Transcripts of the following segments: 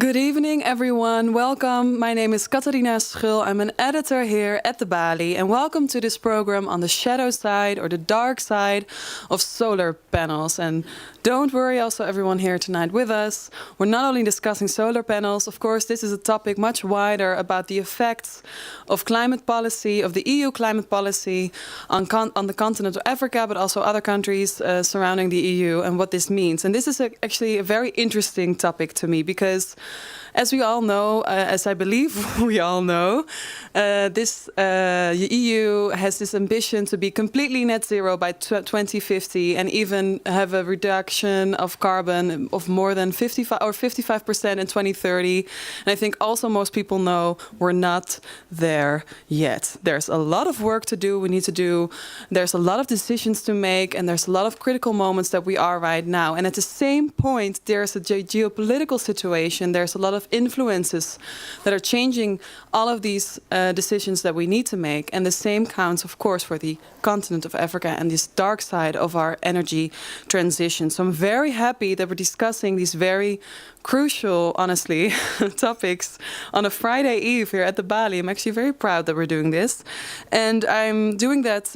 Good evening, everyone. Welcome. My name is Katarina Schul. I'm an editor here at the Balie, and welcome to this program on the shadow side or the dark side of solar panels. And don't worry, also everyone here tonight with us. We're not only discussing solar panels. Of course, this is a topic much wider about the effects of climate policy, of the EU climate policy on the continent of Africa, but also other countries surrounding the EU, and what this means. And this is actually a very interesting topic to me because, as we all know, as I believe we all know, the EU has this ambition to be completely net zero by 2050 and even have a reduction of carbon of more than 55% in 2030. And I think also most people know we're not there yet. There's a lot of work to do. We need to do. There's a lot of decisions to make, and there's a lot of critical moments that we are right now. And at the same point, there's a geopolitical situation. There's a lot of influences that are changing all of these decisions that we need to make. And the same counts, of course, for the continent of Africa and this dark side of our energy transition. So I'm very happy that we're discussing these very crucial, honestly, topics on a Friday eve here at the Balie. I'm actually very proud that we're doing this. And I'm doing that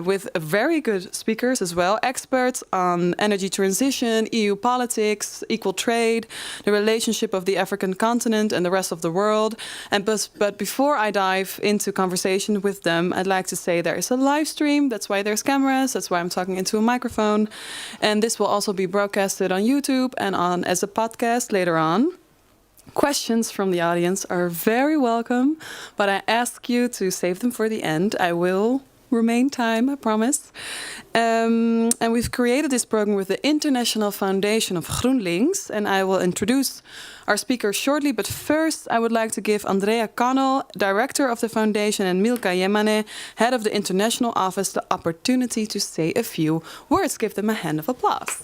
with very good speakers as well, experts on energy transition, EU politics, equal trade, the relationship of the African continent and the rest of the world. And but before I dive into conversation with them, I'd like to say there is a live stream. That's why there's cameras. That's why I'm talking into a microphone. And this will also be broadcasted on YouTube and on as a podcast later on. Questions from the audience are very welcome, but I ask you to save them for the end. I will remain time, I promise. And we've created this program with the International Foundation of GroenLinks, and I will introduce our speakers shortly. But first, I would like to give Andrea CANAW, director of the foundation, and Milka Yemane, head of the international office, the opportunity to say a few words. Give them a hand of applause.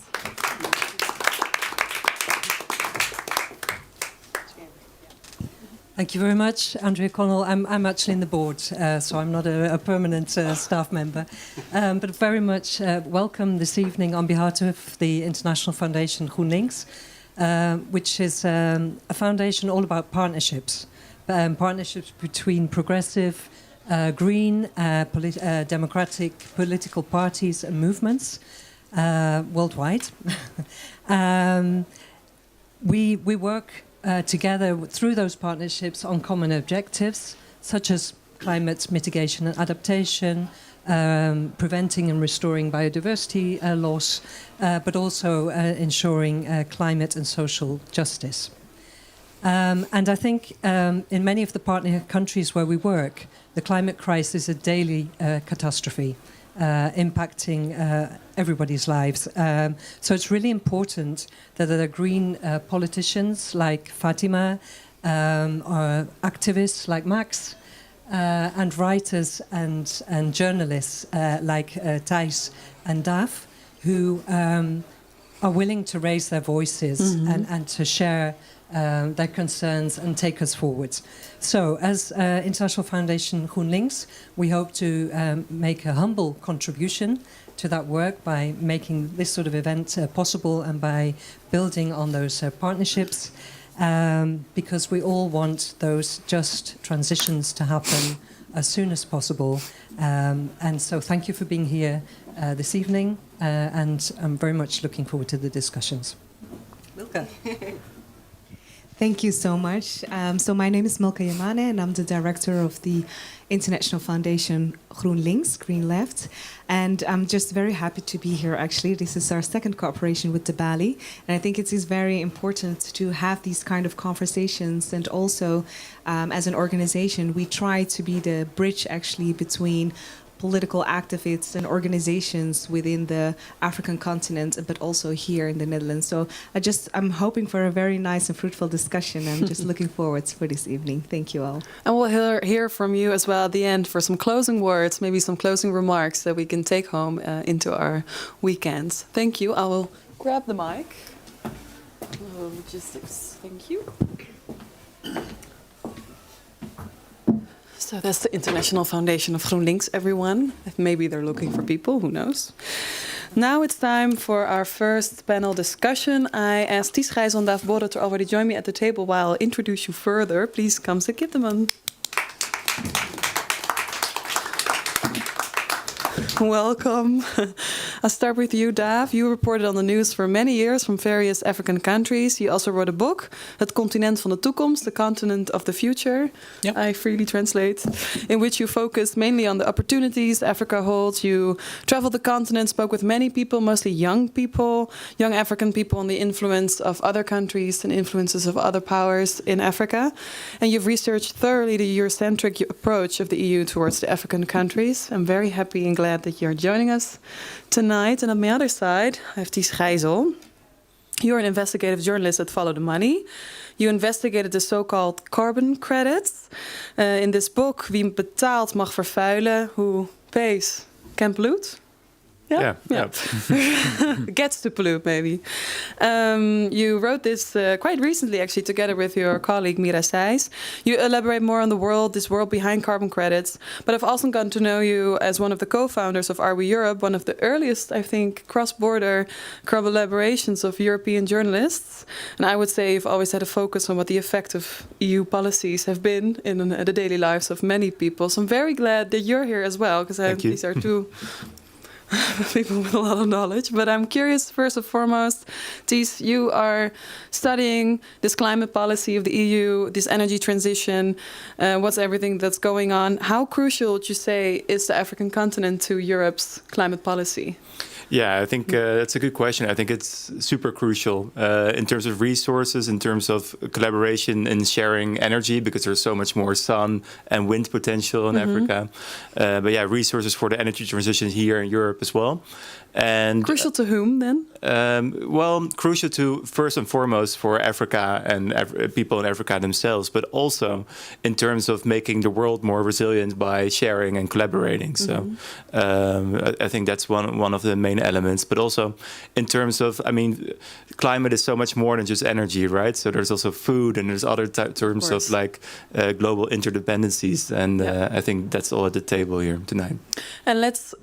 Thank you very much, Andrea Connell. I'm actually in the board, so I'm not a permanent staff member. But very much welcome this evening on behalf of the International Foundation GroenLinks, which is a foundation all about partnerships. Partnerships between progressive, green, democratic political parties and movements worldwide. We work together through those partnerships on common objectives, such as climate mitigation and adaptation, preventing and restoring biodiversity loss, but also ensuring climate and social justice. And I think in many of the partner countries where we work, the climate crisis is a daily catastrophe, impacting everybody's lives. So it's really important that there are green politicians like Fatima, or activists like Max, and writers and journalists like Thijs and Daf, who are willing to raise their voices and to share their concerns and take us forward. So, as International Foundation GroenLinks, we hope to make a humble contribution to that work by making this sort of event possible and by building on those partnerships, because we all want those just transitions to happen as soon as possible. And so thank you for being here this evening, and I'm very much looking forward to the discussions. Milka. Thank you so much. So my name is Milka Yemane, and I'm the director of the International Foundation GroenLinks, Green Left. And I'm just very happy to be here, actually. This is our second cooperation with the Balie. And I think it is very important to have these kind of conversations. And also, as an organization, we try to be the bridge, actually, between political activists and organizations within the African continent, but also here in the Netherlands. So I'm hoping for a very nice and fruitful discussion. I'm just looking forward for this evening. Thank you all. And we'll hear from you as well at the end for some closing words, maybe some closing remarks that we can take home into our weekends. Thank you. I will grab the mic. Logistics. Thank you. So that's the International Foundation of GroenLinks, everyone. Maybe they're looking for people, who knows. Now it's time for our first panel discussion. I asked Ties Gijs and Daaf Bodde to already join me at the table while I'll introduce you further. Please come sit Kitteman. Welcome. I'll start with you, Daaf. You reported on the news for many years from various African countries. You also wrote a book, Het Continent van de Toekomst, The Continent of the Future. Yep. I freely translate, in which you focused mainly on the opportunities Africa holds. You traveled the continent, spoke with many people, mostly young people, young African people, on the influence of other countries and influences of other powers in Africa. And you've researched thoroughly the Eurocentric approach of the EU towards the African countries. I'm very happy and glad that you're joining us tonight. And on my other side, I have Ties Gijs. You're an investigative journalist at Follow the Money. You investigated the so-called carbon credits. In this book, Wie betaalt mag vervuilen, who pays can pollute. Yeah. Gets to pollute, maybe. You wrote this quite recently, actually, together with your colleague Mira Seijs. You elaborate more on this world behind carbon credits. But I've also gotten to know you as one of the co-founders of Are We Europe, one of the earliest, I think, cross-border collaborations of European journalists. And I would say you've always had a focus on what the effect of EU policies have been in the daily lives of many people. So I'm very glad that you're here as well, because these are two people with a lot of knowledge. But I'm curious, first and foremost, Ties, you are studying this climate policy of the EU, this energy transition, what's everything that's going on. How crucial would you say is the African continent to Europe's climate policy? Yeah, I think that's a good question. I think it's super crucial in terms of resources, in terms of collaboration and sharing energy, because there's so much more sun and wind potential in Africa. But yeah, resources for the energy transition here in Europe as well. And crucial to whom then? Well, crucial to, first and foremost, for Africa and people in Africa themselves, but also in terms of making the world more resilient by sharing and collaborating. So I think that's one of the main elements. But also in terms of, I mean, climate is so much more than just energy, right? So there's also food and there's other terms of like global interdependencies. And I think that's all at the table here tonight. And let's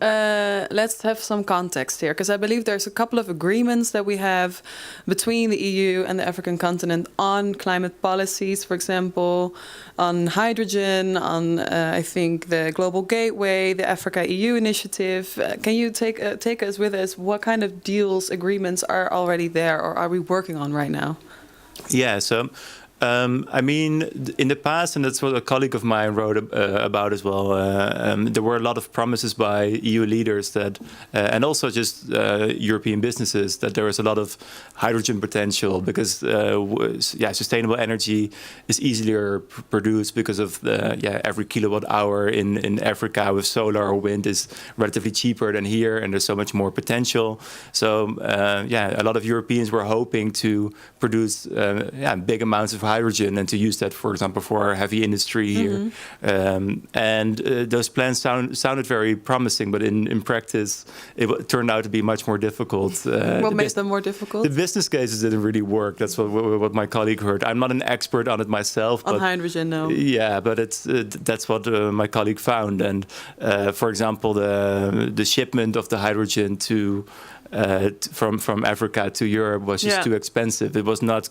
have some context here, because I believe there's a couple of agreements that we have between the EU and the African continent on climate policies, for example, on hydrogen, on I think the Global Gateway, the Africa-EU initiative. Can you take us with us? What kind of deals, agreements are already there, or are we working on right now? Yeah, so I mean, in the past, and that's what a colleague of mine wrote about as well, there were a lot of promises by EU leaders that, and also just European businesses, that there was a lot of hydrogen potential because, sustainable energy is easier produced because of every kilowatt hour in Africa with solar or wind is relatively cheaper than here, and there's so much more potential. So, a lot of Europeans were hoping to produce big amounts of hydrogen and to use that, for example, for heavy industry here. And those plans sounded very promising, but in practice, it turned out to be much more difficult. What makes them more difficult? The business cases didn't really work. That's what my colleague heard. I'm not an expert on it myself. On hydrogen, no. Yeah, but that's what my colleague found. And for example, the shipment of the hydrogen from Africa to Europe was just too expensive. It was not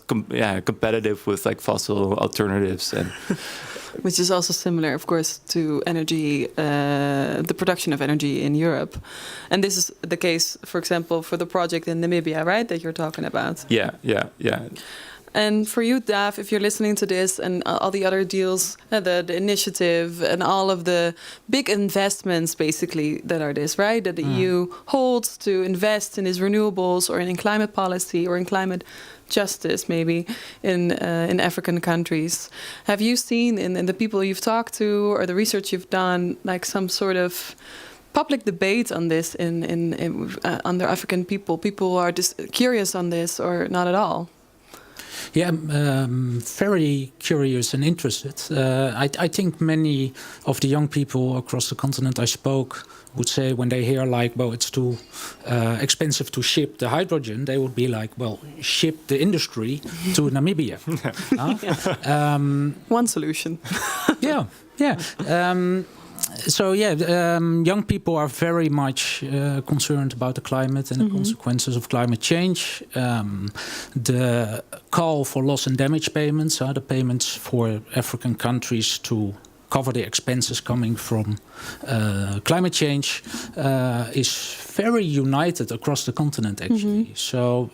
competitive with like fossil alternatives, and which is also similar, of course, to energy, the production of energy in Europe. And this is the case, for example, for the project in Namibia, right, that you're talking about? Yeah. And for you, Daaf, if you're listening to this and all the other deals, the initiative and all of the big investments, basically, that are this, right? That the EU holds to invest in these renewables or in climate policy or in climate justice, maybe, in African countries. Have you seen in the people you've talked to or the research you've done, like some sort of public debate on this under African people? People who are just curious on this or not at all? Yeah, I'm very curious and interested. I think many of the young people across the continent I spoke would say when they hear like, well, it's too expensive to ship the hydrogen, they would be like, well, ship the industry to Namibia. One solution. Yeah. So yeah, young people are very much concerned about the climate and the consequences of climate change. The call for loss and damage payments, the payments for African countries to cover the expenses coming from climate change, is very united across the continent, actually. So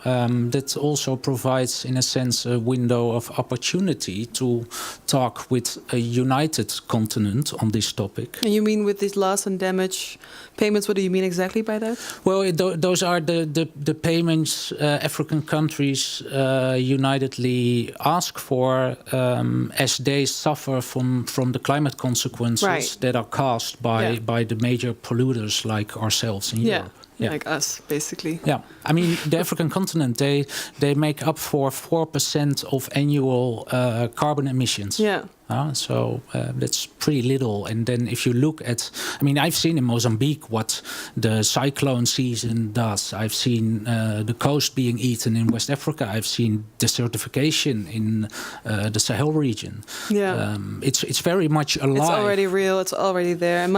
that also provides, in a sense, a window of opportunity to talk with a united continent on this topic. And you mean with these loss and damage payments, what do you mean exactly by that? Well, those are the payments African countries unitedly ask for as they suffer from the climate consequences that are caused by the major polluters like ourselves in Europe. Yeah. Like us, basically. Yeah, I mean, the African continent, they make up for 4% of annual carbon emissions. Yeah. So that's pretty little. And then if you look at, I mean, I've seen in Mozambique what the cyclone season does. I've seen the coast being eaten in West Africa. I've seen desertification in the Sahel region. Yeah. It's very much alive. It's already real. It's already there, and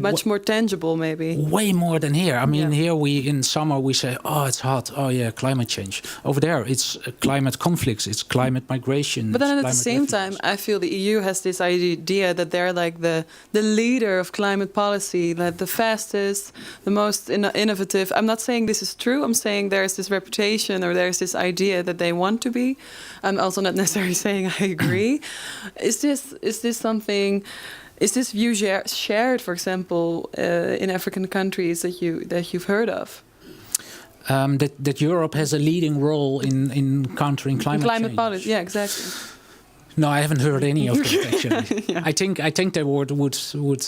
much more tangible, maybe. Way more than here. I mean, here in summer we say, oh, it's hot. Oh yeah, climate change. Over there, it's climate conflicts. It's climate migration. But then at the same time, I feel the EU has this idea that they're like the leader of climate policy, like the fastest, the most innovative. I'm not saying this is true. I'm saying there's this reputation or there's this idea that they want to be. I'm also not necessarily saying I agree. Is this something? Is this view shared, for example, in African countries that you've heard of? That Europe has a leading role in countering climate change. Policy, yeah, exactly. No, I haven't heard any of them actually. Yeah. I think they would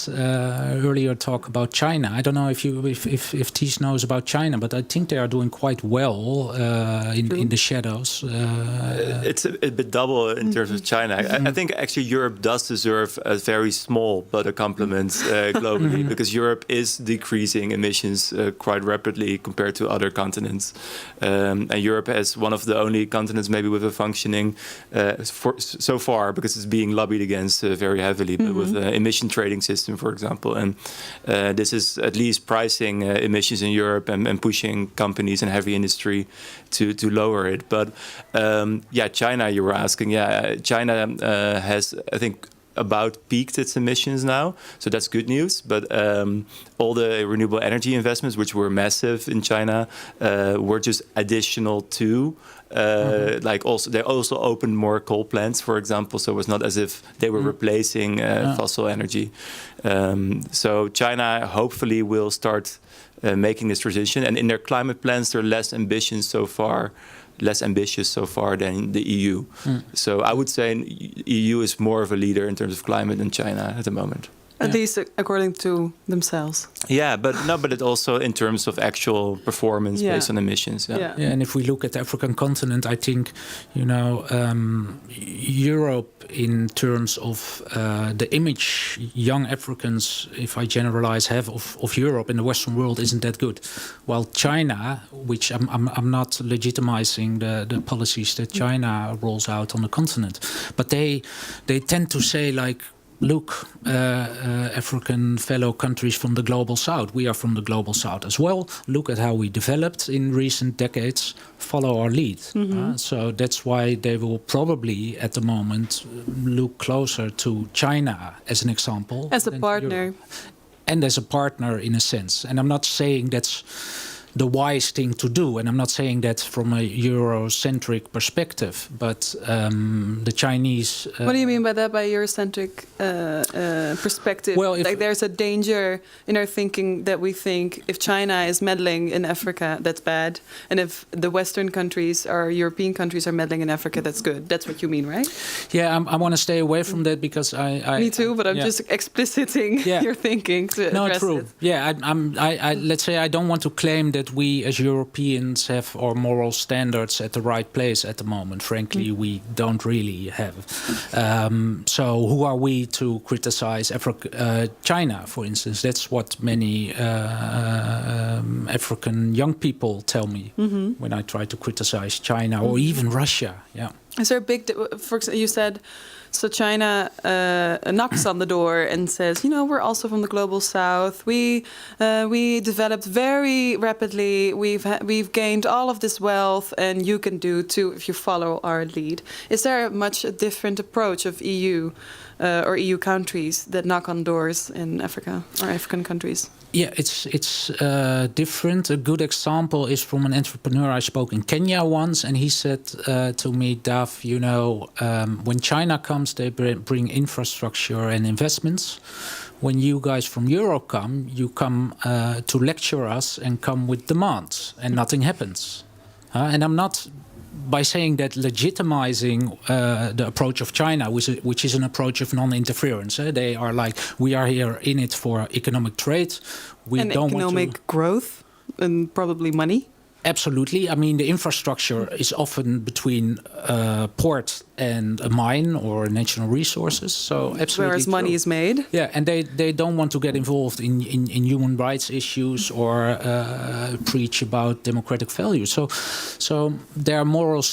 earlier talk about China. I don't know if Ties knows about China, but I think they are doing quite well in the shadows. It's a bit double in terms of China. I think actually Europe does deserve a very small but a compliment globally, because Europe is decreasing emissions quite rapidly compared to other continents, and Europe is one of the only continents maybe with a functioning so far, because it's being lobbied against very heavily, but with the emission trading system, for example. And this is at least pricing emissions in Europe and pushing companies and heavy industry to lower it. But China, you were asking. China has, I think, about peaked its emissions now, so that's good news. But all the renewable energy investments, which were massive in China, were just additional to they also opened more coal plants, for example. So it was not as if they were replacing fossil energy. So China hopefully will start making this transition, and in their climate plans they're less ambitious so far than the EU. So I would say EU is more of a leader in terms of climate than China at the moment. At least according to themselves. Yeah, but it also in terms of actual performance based on emissions. Yeah, and if we look at the African continent, I think, Europe, in terms of the image young Africans, if I generalize, have of Europe in the Western world isn't that good. While China, which I'm not legitimizing the policies that China rolls out on the continent, but they tend to say, like, look, African fellow countries from the global south, we are from the global south as well. Look at how we developed in recent decades. Follow our lead. So that's why they will probably, at the moment, look closer to China as an example. As a partner. Europe. And as a partner, in a sense. And I'm not saying that's the wise thing to do, and I'm not saying that from a Eurocentric perspective, but the Chinese... what do you mean by that, by Eurocentric perspective? Well, like there's a danger in our thinking that we think if China is meddling in Africa, that's bad, and if the Western countries or European countries are meddling in Africa, that's good. That's what you mean, right? Yeah, I want to stay away from that, because I Me too, but I'm just expliciting your thinking to address it. Yeah, I let's say I don't want to claim that we as Europeans have our moral standards at the right place at the moment. Frankly, we don't really have. So who are we to criticize China, for instance? That's what many African young people tell me when I try to criticize China or even Russia. Yeah. Is there a big, for example, you said So China knocks on the door and says, we're also from the global south. We developed very rapidly. We've gained all of this wealth, and you can do too if you follow our lead. Is there much a different approach of EU or EU countries that knock on doors in Africa or African countries? Yeah, it's different. A good example is from an entrepreneur I spoke in Kenya once, and he said to me, Dav, when China comes, they bring infrastructure and investments. When you guys from Europe come, you come to lecture us and come with demands, and nothing happens. And I'm not by saying that legitimizing the approach of China, which is an approach of non-interference. They are like, we are here in it for economic trade. We don't economic want to... growth and probably money. Absolutely. I mean, the infrastructure is often between port and a mine or natural resources. So absolutely. Whereas money is made. Yeah, and they don't want to get involved in human rights issues or preach about democratic values. So their moral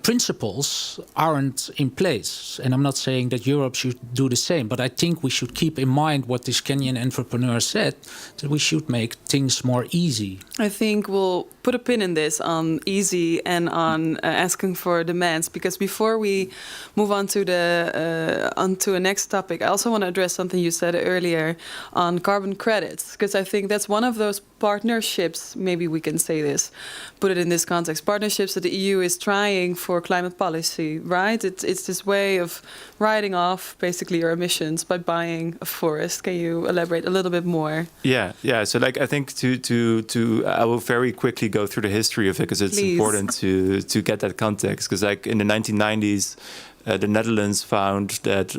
principles aren't in place. And I'm not saying that Europe should do the same, but I think we should keep in mind what this Kenyan entrepreneur said, that we should make things more easy. I think we'll put a pin in this on easy and on asking for demands, because before we move on to a next topic, I also want to address something you said earlier on carbon credits, because I think that's one of those partnerships, maybe we can say this, put it in this context, partnerships that the EU is trying for climate policy, right? It's this way of writing off basically your emissions by buying a forest. Can you elaborate a little bit more? Yeah. So I think I will very quickly go through the history of it, because it's important to get that context. Because in the 1990s, the Netherlands found that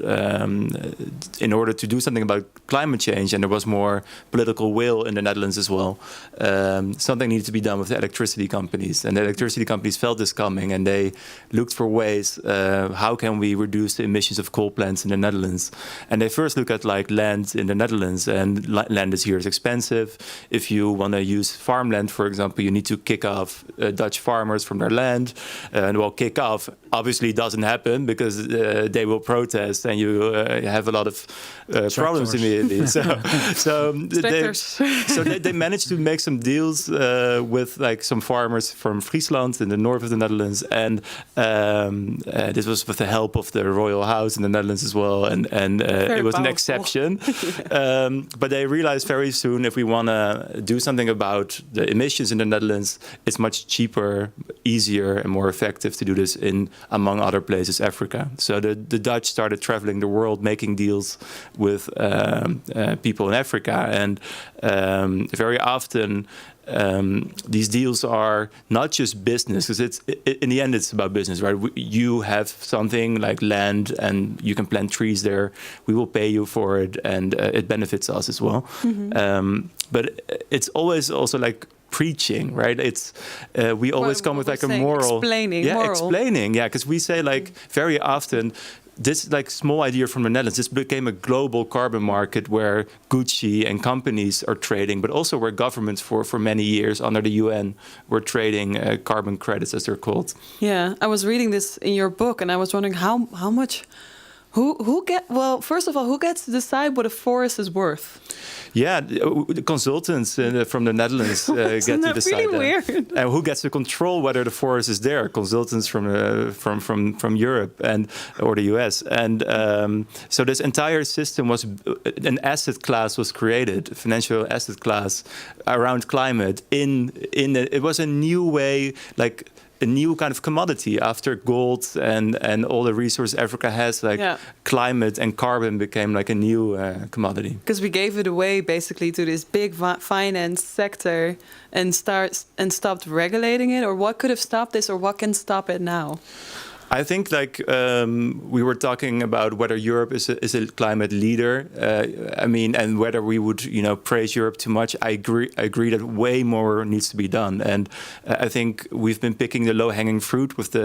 in order to do something about climate change, and there was more political will in the Netherlands as well, something needed to be done with the electricity companies. And the electricity companies felt this coming, and they looked for ways, how can we reduce the emissions of coal plants in the Netherlands? And they first look at land in the Netherlands, and land is here is expensive. If you want to use farmland, for example, you need to kick off Dutch farmers from their land. And kick off obviously doesn't happen, because they will protest, and you have a lot of problems immediately. So they managed to make some deals with some farmers from Friesland in the north of the Netherlands, and this was with the help of the royal house in the Netherlands as well. And it was powerful. An exception, but they realized very soon, if we want to do something about the emissions in the Netherlands, it's much cheaper, easier, and more effective to do this in, among other places, Africa. So the Dutch started traveling the world, making deals with people in Africa, and very often these deals are not just business, because in the end it's about business, right? You have something like land, and you can plant trees there. We will pay you for it, and it benefits us as well. Mm-hmm. But it's always also preaching, right? It's we always come with a moral explaining, because we say very often this small idea from the Netherlands, this became a global carbon market where Gucci and companies are trading, but also where governments for many years under the UN were trading carbon credits, as they're called. Yeah, I was reading this in your book, and I was wondering how much. First of all, who gets to decide what a forest is worth? Yeah, the consultants from the Netherlands get to decide really that. Weird. And who gets to control whether the forest is there? Consultants from Europe or the US. And so this entire system was an asset class was created, a financial asset class around climate. It was a new way, a new kind of commodity after gold and all the resources Africa has, climate and carbon became a new commodity. Because we gave it away basically to this big finance sector and stopped regulating it. Or what could have stopped this, or what can stop it now? I think we were talking about whether Europe is a climate leader. And whether we would praise Europe too much. I agree that way more needs to be done. And I think we've been picking the low-hanging fruit with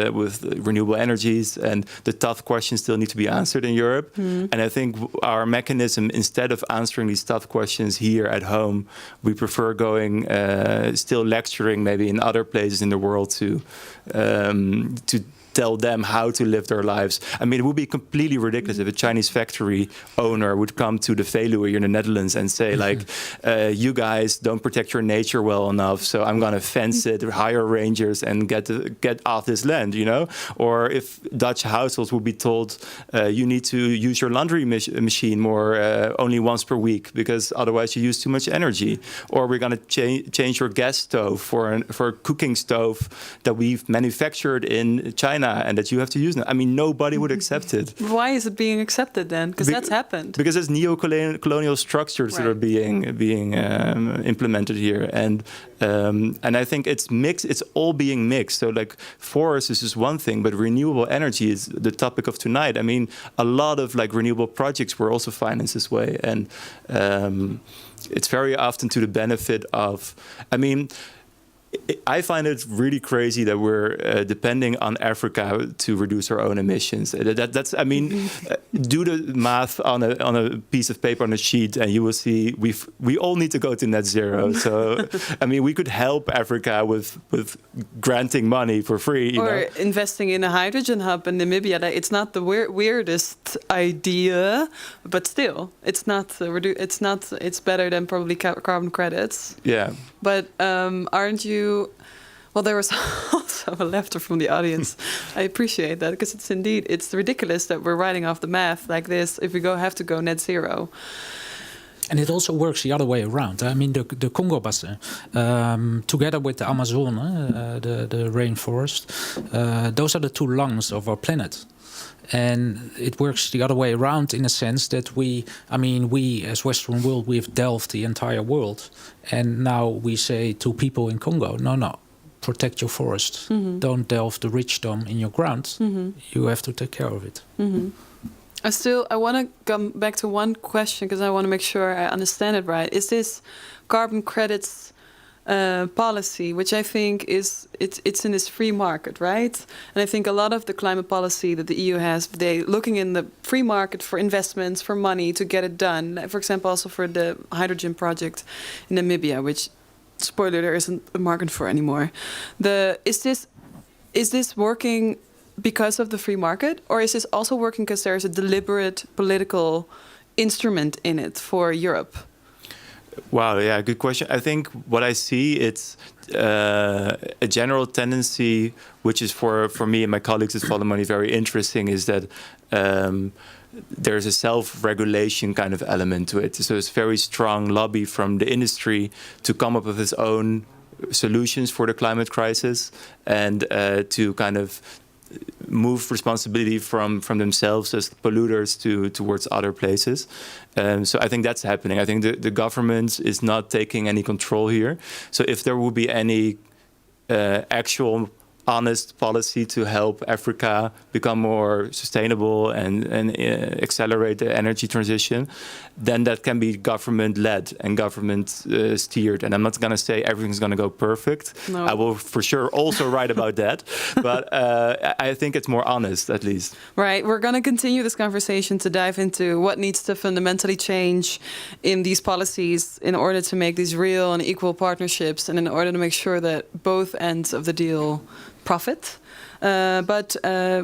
renewable energies, and the tough questions still need to be answered in Europe. Mm. And I think our mechanism, instead of answering these tough questions here at home, we prefer going still lecturing maybe in other places in the world to tell them how to live their lives. I mean, it would be completely ridiculous if a Chinese factory owner would come to the Veluwe here in the Netherlands and say, like, you guys don't protect your nature well enough, so I'm going to fence it, hire rangers, and get off this land, you know? Or if Dutch households would be told, you need to use your laundry machine more only once per week, because otherwise you use too much energy. Or we're going to change your gas stove for a cooking stove that we've manufactured in China and that you have to use now. I mean, nobody would accept it. Why is it being accepted then? Because that's happened. Because it's neocolonial structures that are being implemented here, and I think it's mixed. It's all being mixed. So like forests is just one thing, but renewable energy is the topic of tonight. I mean, a lot of like renewable projects were also financed this way, and it's very often to the benefit of. I mean, I find it really crazy that we're depending on Africa to reduce our own emissions. That's. I mean, do the math on a piece of paper, on a sheet, and you will see we all need to go to net zero. So, I mean, we could help Africa with granting money for free, or investing in a hydrogen hub in Namibia. It's not the weirdest idea, but still, it's not. It's better than probably carbon credits. Yeah. But aren't you? Well, there was also a laughter from the audience. I appreciate that, because it's ridiculous that we're writing off the math like this if we have to go net zero. And it also works the other way around. I mean, the Congo Basin, together with the Amazon, the rainforest, those are the two lungs of our planet. And it works the other way around in a sense that we as Western world, we've delved the entire world. And now we say to people in Congo, no, protect your forest. Mm-hmm. Don't delve the richdom in your ground. Mm-hmm. You have to take care of it. Mm-hmm. I want to come back to one question, because I want to make sure I understand it right. Is this carbon credits policy, which I think it's in this free market, right? And I think a lot of the climate policy that the EU has, they looking in the free market for investments, for money to get it done. For example, also for the hydrogen project in Namibia, which, spoiler, there isn't a market for anymore. Is this working because of the free market, or is this also working because there's a deliberate political instrument in it for Europe? Wow, yeah, good question. I think what I see, it's a general tendency, which is for me and my colleagues at Follow Money very interesting, is that there's a self-regulation kind of element to it. So it's very strong lobby from the industry to come up with its own solutions for the climate crisis, and to kind of move responsibility from themselves as polluters towards other places. So I think that's happening. I think the government is not taking any control here. So if there would be any actual honest policy to help Africa become more sustainable and accelerate the energy transition, then that can be government-led and government-steered. And I'm not going to say everything's going to go perfect. No. I will for sure also write about that. But I think it's more honest, at least. Right. We're going to continue this conversation to dive into what needs to fundamentally change in these policies in order to make these real and equal partnerships, and in order to make sure that both ends of the deal profit. But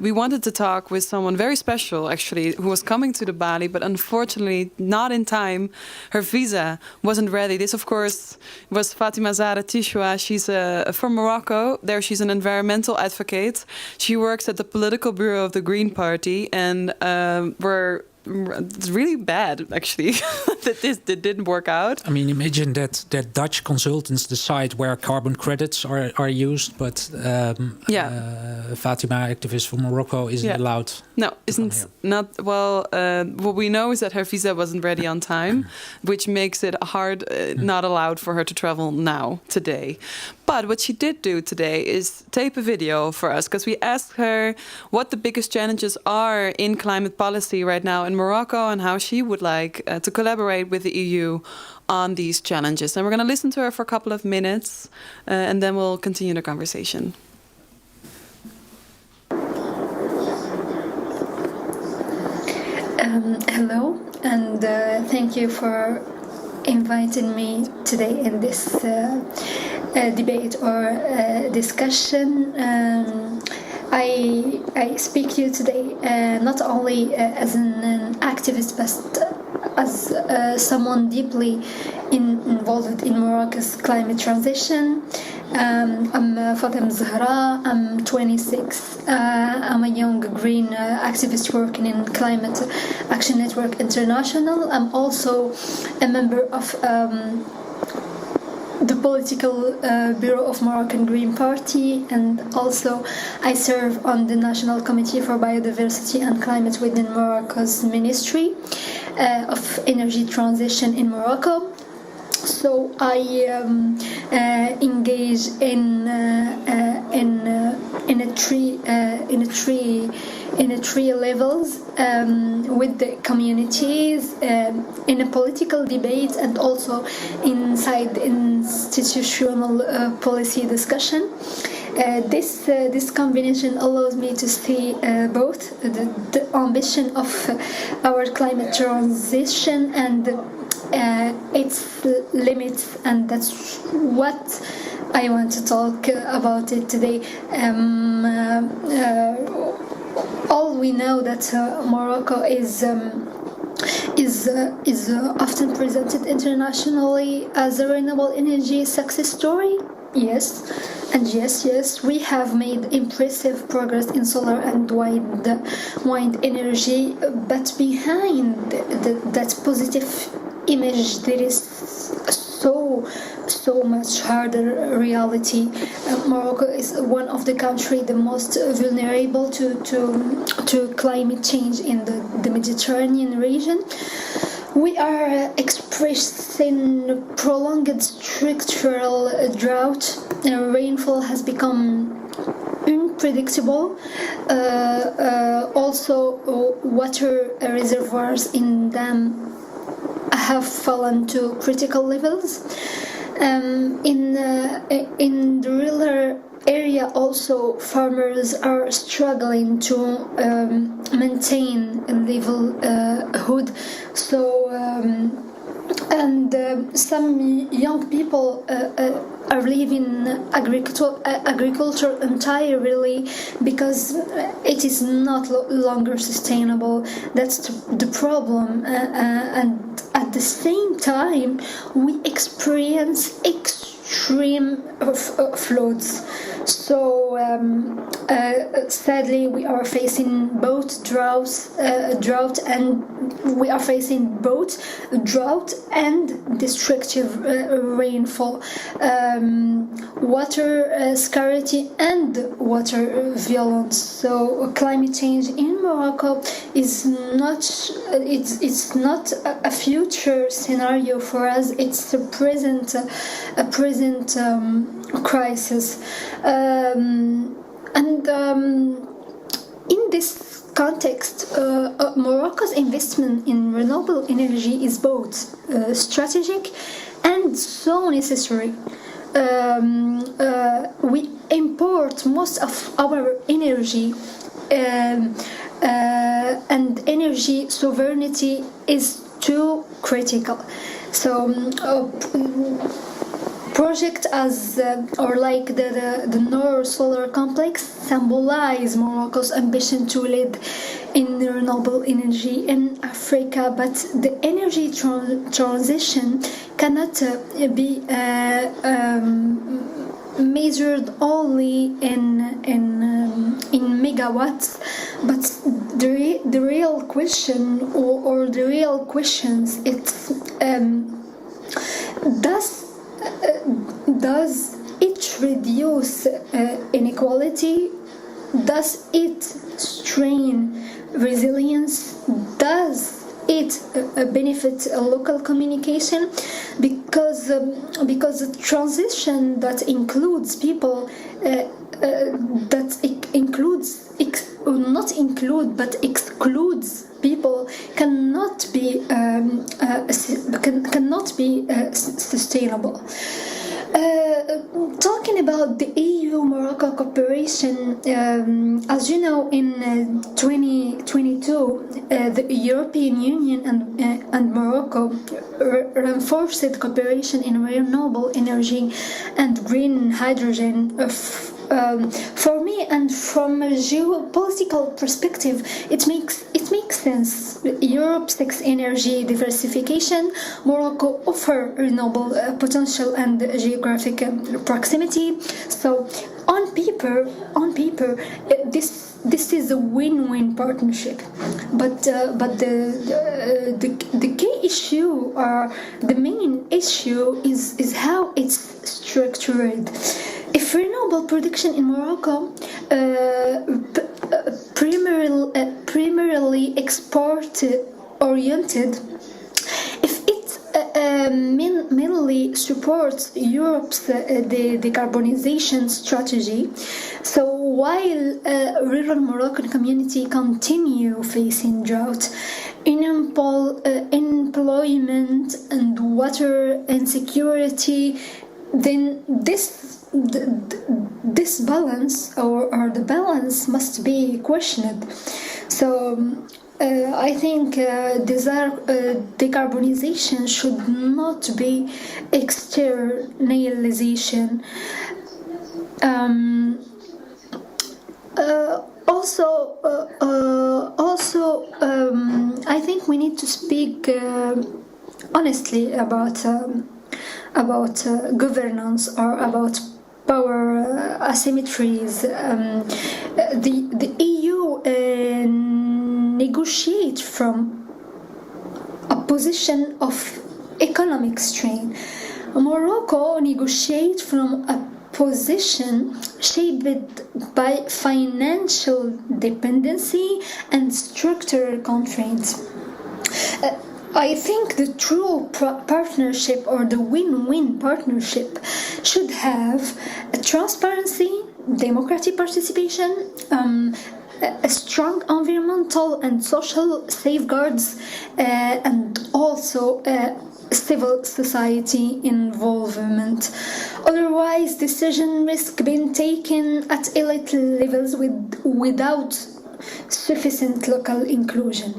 we wanted to talk with someone very special, actually, who was coming to the Balie, but unfortunately not in time. Her visa wasn't ready. This, of course, was Fatima Zahra Tichoua. She's from Morocco. There she's an environmental advocate. She works at the political bureau of the Green Party, and it's really bad, actually, that didn't work out. I mean, imagine that Dutch consultants decide where carbon credits are used, but Fatima, activist from Morocco, isn't allowed. No, not. Well, what we know is that her visa wasn't ready on time, which makes it hard, not allowed for her to travel now, today. But what she did do today is tape a video for us, because we asked her what the biggest challenges are in climate policy right now in Morocco, and how she would like to collaborate with the EU on these challenges. And we're going to listen to her for a couple of minutes, and then we'll continue the conversation. Hello, and thank you for inviting me today in this debate or discussion. I speak to you today not only as an activist, but as someone deeply involved in Morocco's climate transition. I'm Fatima Zahra, I'm 26. I'm a young green activist working in Climate Action Network International. I'm also a member of the political bureau of Moroccan Green Party, and also I serve on the National Committee for Biodiversity and Climate within Morocco's Ministry of Energy Transition in Morocco. So I engage in three levels with the communities, in a political debate, and also inside institutional policy discussion. This combination allows me to see both the ambition of our climate transition and its limits, and that's what I want to talk about it today. All we know that Morocco is often presented internationally as a renewable energy success story. Yes, and yes, we have made impressive progress in solar and wind energy, but behind that positive image there is so much harder reality. Morocco is one of the countries the most vulnerable to climate change in the Mediterranean region. We are expressing prolonged structural drought. Rainfall has become unpredictable. Also, water reservoirs in dams have fallen to critical levels. In the rural area, also farmers are struggling to maintain livelihood. So some young people are leaving agriculture entirely because it is not longer sustainable. That's the problem, and at the same time we experience extreme floods. So sadly, we are facing both drought and destructive rainfall, water scarcity and water violence. So climate change in Morocco is not a future scenario for us. It's a present crisis, in this context, Morocco's investment in renewable energy is both strategic and so necessary. We import most of our energy, and energy sovereignty is too critical. So projects like the Noor Solar Complex symbolize Morocco's ambition to lead in renewable energy in Africa, but the energy transition cannot be measured only in megawatts, but the real question or the real questions it's does it reduce inequality? Does it strain resilience? Does it benefit local communication? Because the transition that includes people, that it includes not include but excludes people cannot be sustainable. Talking about the EU-Morocco cooperation, as you know, in 2022, the European Union and Morocco reinforced cooperation in renewable energy and green hydrogen For me, and from a geopolitical perspective, it makes sense. Europe seeks energy diversification. Morocco offers renewable potential and geographic proximity. So, on paper, this is a win-win partnership. But the key issue, or the main issue, is how it's structured. If renewable production in Morocco primarily export-oriented, if it mainly supports Europe's decarbonization strategy, so while rural Moroccan community continue facing drought, unemployment and water insecurity, then this balance or the balance must be questioned. So I think decarbonization should not be externalization. I think we need to speak honestly about governance or about power asymmetries. The EU negotiate from a position of economic strain. Morocco negotiate from a position shaped by financial dependency and structural constraints. I think the true partnership, or the win-win partnership, should have transparency, democratic participation, a strong environmental and social safeguards, and also civil society involvement. Otherwise, decisions risk being taken at elite levels without sufficient local inclusion.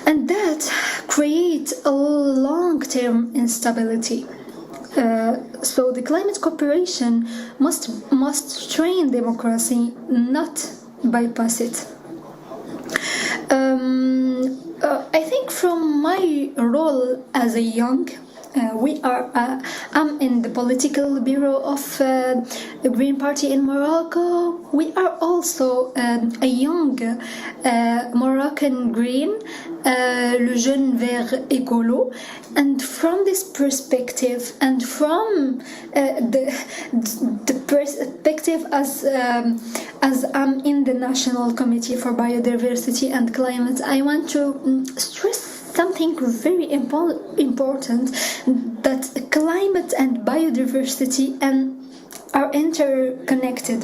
And that creates a long-term instability. So the climate cooperation must train democracy, not bypass it. I think from my role as a young, I'm in the political bureau of the Green Party in Morocco. We are also a young Moroccan Green, le jeune vert écolo, and from this perspective, and from the perspective as I'm in the National Committee for Biodiversity and Climate, I want to stress something very important, that climate and biodiversity are interconnected.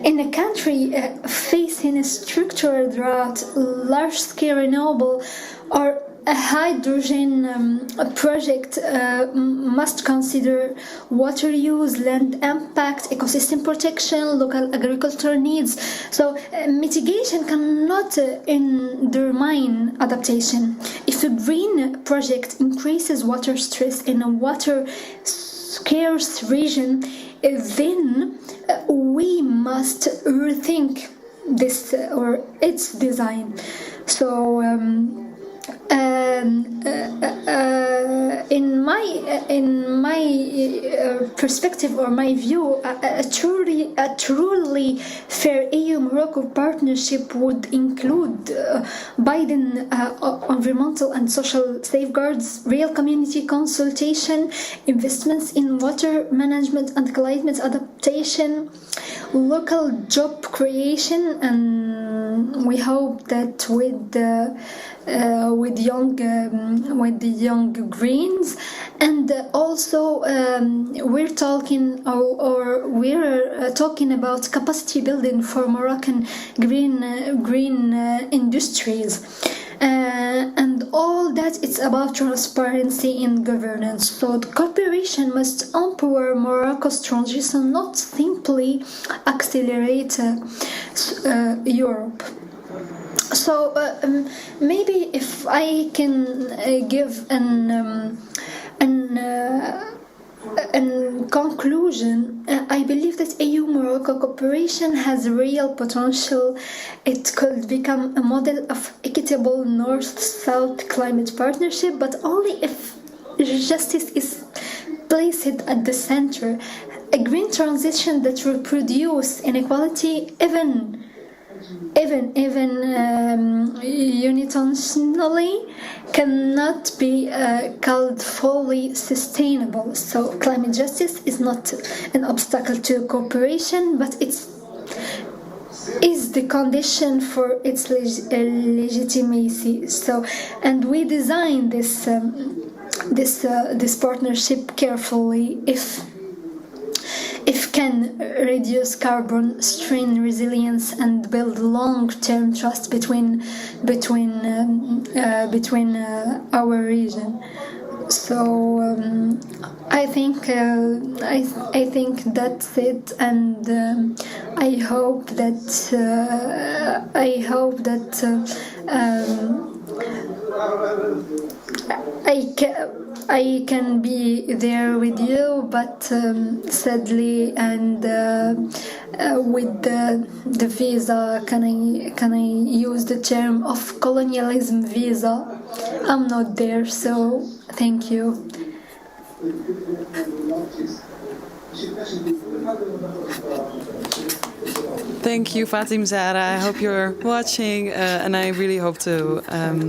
In a country facing a structural drought, large-scale renewable or a hydrogen project must consider water use, land impact, ecosystem protection, local agricultural needs. So mitigation cannot undermine adaptation. If a green project increases water stress in a water scarce region, then we must rethink this or its design. So in my perspective or my view, a truly fair EU-Morocco partnership would include Biden environmental and social safeguards, real community consultation, investments in water management and climate adaptation, local job creation, and we hope that with the young Greens, and also we're talking about capacity building for Moroccan green industries, and all that. It's about transparency in governance. So the cooperation must empower Morocco's transition, not simply accelerate Europe. So maybe if I can give in conclusion, I believe that EU-Morocco cooperation has real potential. It could become a model of equitable North-South climate partnership, but only if justice is placed at the center. A green transition that will produce inequality even unintentionally cannot be called fully sustainable. So climate justice is not an obstacle to cooperation, but is the condition for its legitimacy. So, and we design this partnership carefully if can reduce carbon strain resilience and build long-term trust between our region. So I think that's it, and I hope that I can be there with you, but sadly, and with the visa, can I use the term of colonialism visa? I'm not there, so thank you. Thank you, Fatima Zahra. I hope you're watching, and I really hope to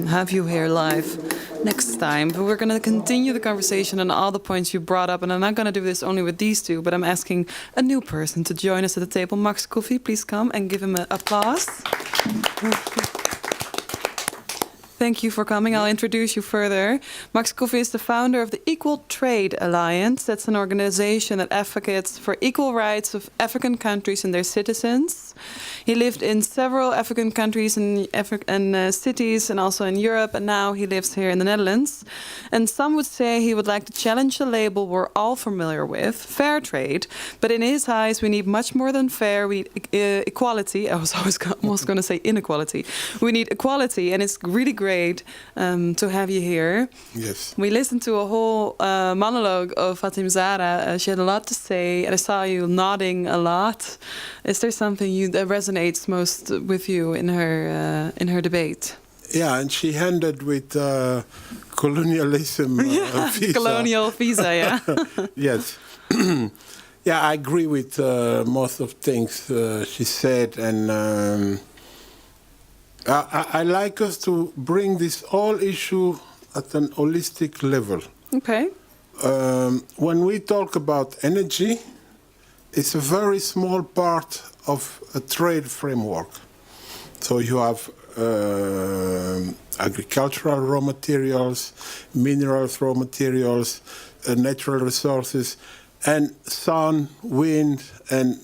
have you here live next time. But we're going to continue the conversation on all the points you brought up, and I'm not going to do this only with these two, but I'm asking a new person to join us at the table. Max Kofi, please come and give him an applause. Thank you for coming. I'll introduce you further. Max Kofi is the founder of the Equal Trade Alliance. That's an organization that advocates for equal rights of African countries and their citizens. He lived in several African countries and cities, and also in Europe, and now he lives here in the Netherlands. And some would say he would like to challenge the label we're all familiar with, fair trade. But in his eyes, we need much more than fair. We need equality. I was almost going to say inequality. We need equality, and it's really great to have you here. Yes. We listened to a whole monologue of Fatima Zahra. She had a lot to say, and I saw you nodding a lot. Is there something that resonates most with you in her debate? Yeah, and she ended with colonialism visa. Colonial visa, yeah. Yes. Yeah, I agree with most of things she said, and I like us to bring this whole issue at an holistic level. Okay. When we talk about energy, it's a very small part of a trade framework. So you have agricultural raw materials, minerals raw materials, natural resources, and sun, wind, and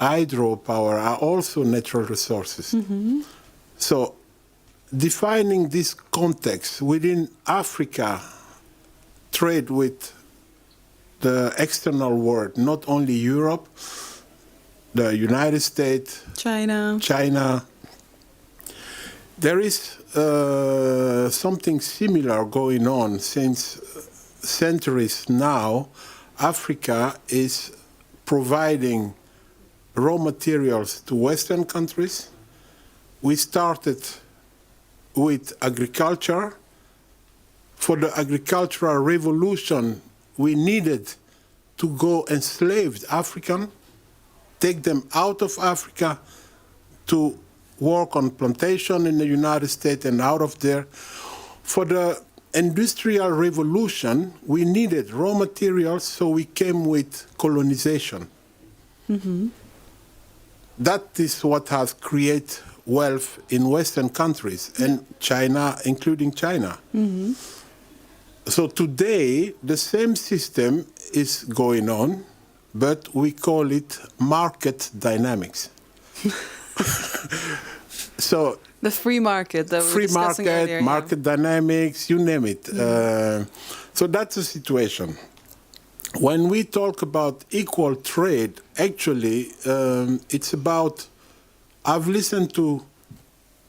hydropower are also natural resources. Mm-hmm. So defining this context within Africa, trade with the external world, not only Europe, the United States, China. There is something similar going on since centuries now. Africa is providing raw materials to Western countries. We started with agriculture. For the agricultural revolution, we needed to go enslave African, take them out of Africa to work on plantation in the United States and out of there. For the industrial revolution, we needed raw materials, so we came with colonization. Mm-hmm. That is what has created wealth in Western countries, and China, including China. Mm-hmm. So today, the same system is going on, but we call it market dynamics. So the free market that we were discussing earlier, market dynamics, you name it. So that's the situation. When we talk about equal trade, actually, it's about. I've listened to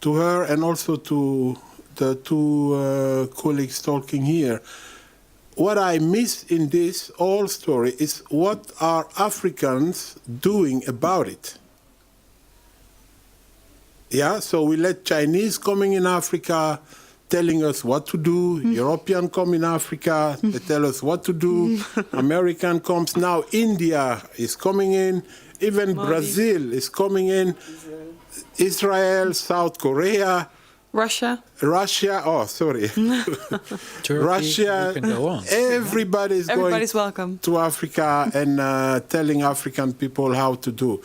her and also to the two colleagues talking here. what I miss in this whole story is what are Africans doing about it? Yeah, so we let Chinese coming in Africa telling us what to do. European come in Africa, they tell us what to do. American comes now. India is coming in. Even Brazil is coming in. Israel, South Korea. Russia. Oh, sorry. Turkey, Russia. we can go on. Everybody's welcome to Africa and telling African people how to do.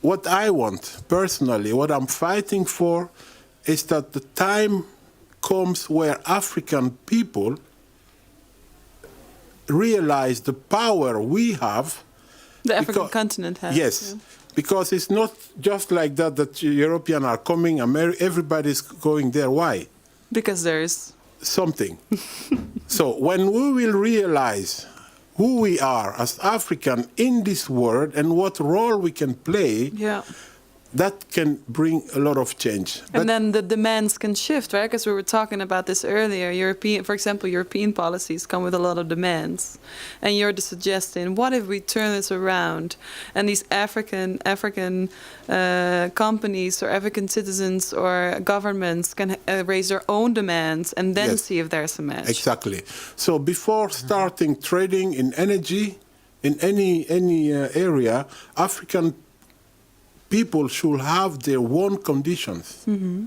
What I want, personally, what I'm fighting for, is that the time comes where African people realize the power we have. The African continent has. Yes, yeah. because it's not just like that Europeans are coming, everybody's going there. Why? Because there's something. So when we will realize who we are as African in this world and what role we can play, yeah. that can bring a lot of change. And then the demands can shift, right? Because we were talking about this earlier. For example, European policies come with a lot of demands. And you're just suggesting, what if we turn this around and these African companies or African citizens or governments can raise their own demands and then see if there's a match? Exactly. So before starting trading in energy, in any area, African people should have their own conditions. Mm-hmm.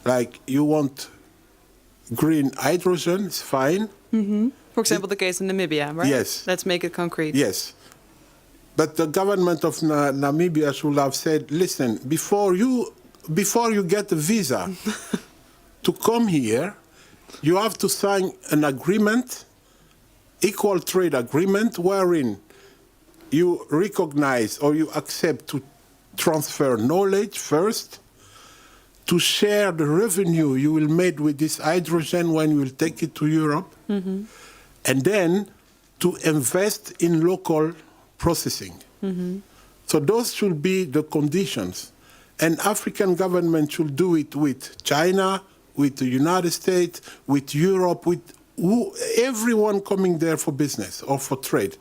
Like you want green hydrogen, it's fine. Mm-hmm. For example, the case in Namibia, right? Yes. Let's make it concrete. Yes. But the government of Namibia should have said, listen, before you get a visa to come here, you have to sign an agreement, equal trade agreement, wherein you recognize or you accept to transfer knowledge first, to share the revenue you will make with this hydrogen when you will take it to Europe, mm-hmm. and then to invest in local processing. Mm-hmm. So those should be the conditions. And African government should do it with China, with the United States, with Europe, with everyone coming there for business or for trade.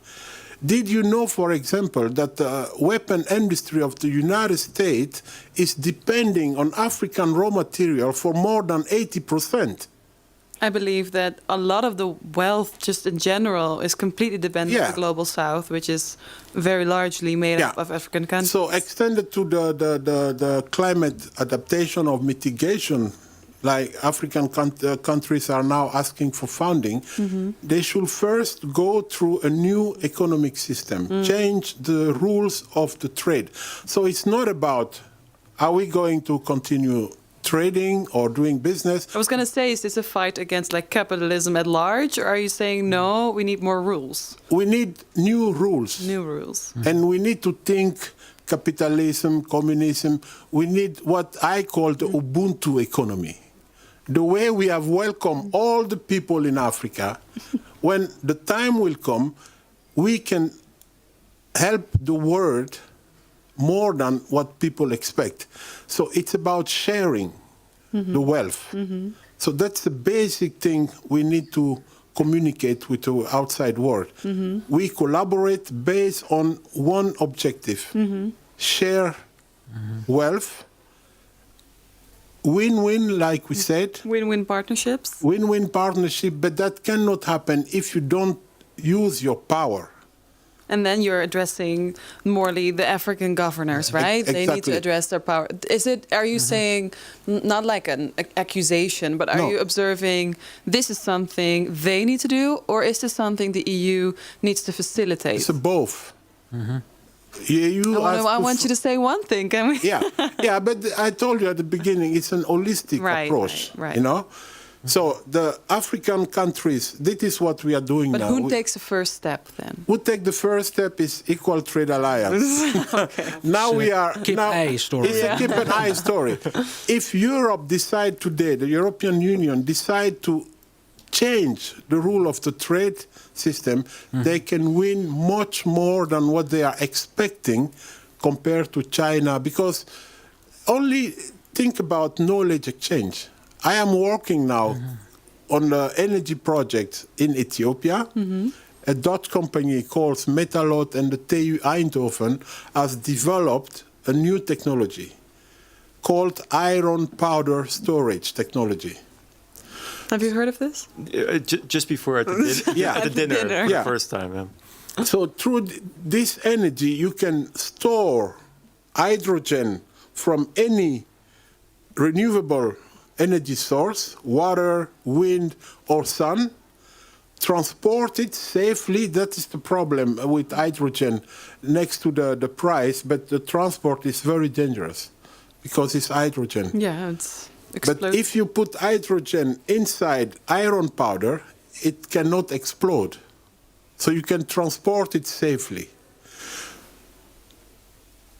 Did you know, for example, that the weapon industry of the United States is depending on African raw material for more than 80%? I believe that a lot of the wealth, just in general, is completely dependent on the global south, which is very largely made up of African countries. So extended to the climate adaptation or mitigation, like African countries are now asking for funding, mm-hmm. they should first go through a new economic system, change the rules of the trade. So it's not about, are we going to continue trading or doing business? I was going to say, is this a fight against like capitalism at large, or are you saying, no, we need more rules? We need new rules. New rules. And we need to think capitalism, communism. We need what I call the Ubuntu economy. The way we have welcomed all the people in Africa, when the time will come, we can help the world more than what people expect. So it's about sharing the wealth. Mm-hmm. So that's the basic thing we need to communicate with the outside world. Mm-hmm. We collaborate based on one objective, share wealth, win-win, like we said. Win-win partnerships. Win-win partnership, but that cannot happen if you don't use your power. And then you're addressing morely the African governors, right? Exactly. They need to address their power. Are you saying, not like an accusation, but are you observing this is something they need to do, or is this something the EU needs to facilitate? It's both. I want you to say one thing, can we? Yeah, but I told you at the beginning, it's an holistic approach, right. You know? So the African countries, this is what we are doing now. But who takes the first step then? Who take the first step is Equal Trade Alliance. Now we are... Keep an eye story. It's a keep an eye story. If Europe decide today, the European Union decide to change the rule of the trade system, they can win much more than what they are expecting compared to China. Because only think about knowledge exchange. I am working now on the energy project in Ethiopia. A Dutch company called Metalot and the TU Eindhoven has developed a new technology called iron powder storage technology. Have you heard of this? Just before at the dinner, the first time. Yeah. So through this energy, you can store hydrogen from any renewable energy source, water, wind, or sun, transport it safely. That is the problem with hydrogen next to the price, but the transport is very dangerous because it's hydrogen. Yeah, it's explosive. But if you put hydrogen inside iron powder, it cannot explode. So you can transport it safely.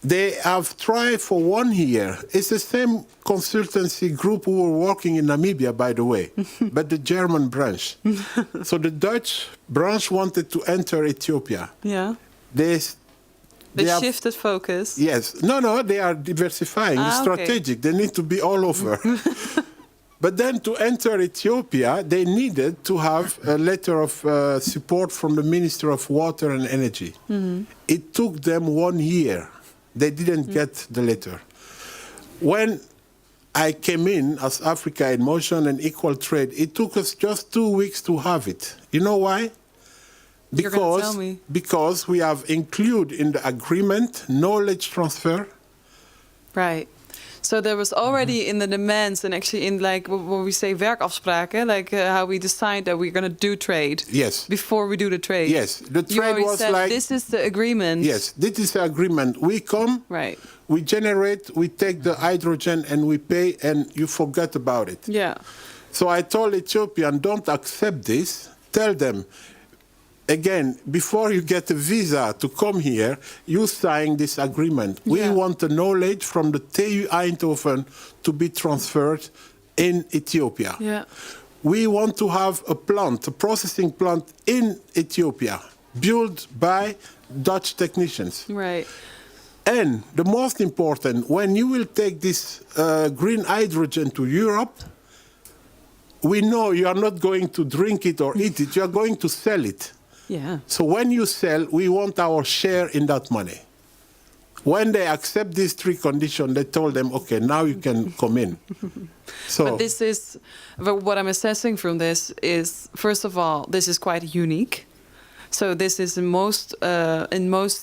They have tried for 1 year. It's the same consultancy group who were working in Namibia, by the way, but the German branch. So the Dutch branch wanted to enter Ethiopia. Yeah. They shifted focus. Yes. No, they are diversifying. It's strategic. Okay. They need to be all over. But then to enter Ethiopia, they needed to have a letter of support from the Minister of Water and Energy. It took them 1 year. They didn't get the letter. When I came in as Africa in Motion and Equal Trade, it took us just 2 weeks to have it. You know why? Because we have included in the agreement knowledge transfer. Right. So there was already in the demands and actually in like what we say werkafspraken, like how we decide that we're going to do trade. Yes. Before we do the trade. Yes. The trade was said, like this is the agreement. Yes, this is the agreement. We come. Right. We generate. We take the hydrogen and we pay, and you forget about it. Yeah. So I told Ethiopian, don't accept this. Tell them. Again, before you get a visa to come here, you sign this agreement. We want the knowledge from the TU Eindhoven to be transferred in Ethiopia. Yeah. We want to have a plant, a processing plant in Ethiopia, built by Dutch technicians. Right. And the most important, when you will take this green hydrogen to Europe, we know you are not going to drink it or eat it, you are going to sell it. Yeah. So when you sell, we want our share in that money. When they accept these 3 conditions, they told them, okay, now you can come in. So, but this is, what I'm assessing from this is, first of all, this is quite unique. So this is in most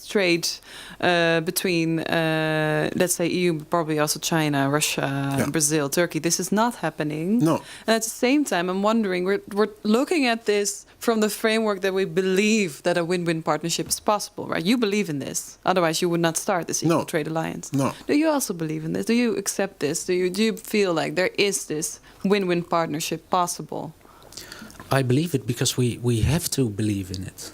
trade between, let's say, EU, probably also China, Russia, Brazil, Turkey. This is not happening. No. And at the same time, I'm wondering, we're looking at this from the framework that we believe that a win-win partnership is possible, right? You believe in this. Otherwise, you would not start this equal trade alliance. No. Do you also believe in this? Do you accept this? Do you feel like there is this win-win partnership possible? I believe it because we have to believe in it.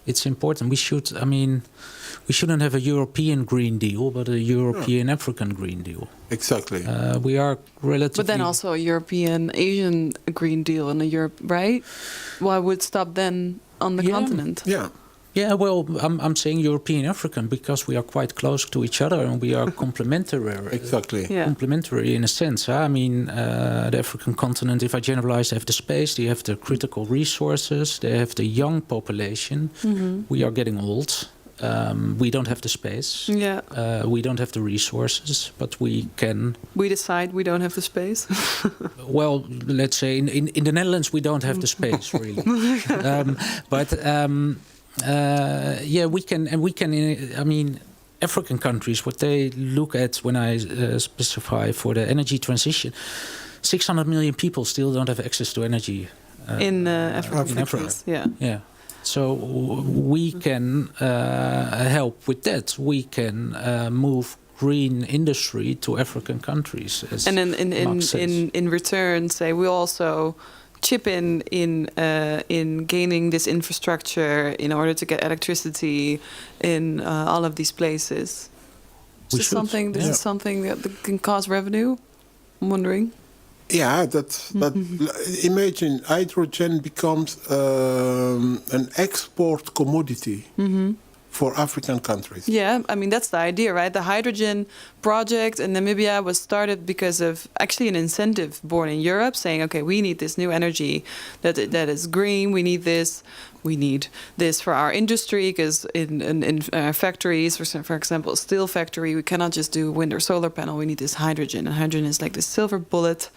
It's important. We shouldn't have a European Green Deal, but a European African Green Deal. Exactly. We are relatively... But then also a European Asian Green Deal in Europe, right? Why would stop then on the continent? Yeah. Yeah, well, I'm saying European African because we are quite close to each other and we are complementary. Exactly. Yeah. Complementary in a sense. Huh? I mean, the African continent, if I generalize, they have the space, they have the critical resources, they have the young population. We are getting old. We don't have the space. Yeah. We don't have the resources, but we can... We decide we don't have the space. Well, let's say in the Netherlands we don't have the space, really. We can, and we can. I mean, African countries, what they look at when I specify for the energy transition, 600 million people still don't have access to energy in Africa. In Africa. Yeah. So we can help with that. We can move green industry to African countries. And in return, say we also chip in gaining this infrastructure in order to get electricity in all of these places. This is something that can cause revenue. I'm wondering. Yeah, that imagine hydrogen becomes an export commodity for African countries. Yeah, I mean, that's the idea, right? The hydrogen project in Namibia was started because of actually an incentive born in Europe saying, okay, we need this new energy that is green. We need this for our industry because in factories, for example, a steel factory, we cannot just do wind or solar panel. We need this hydrogen. And hydrogen is like the silver bullet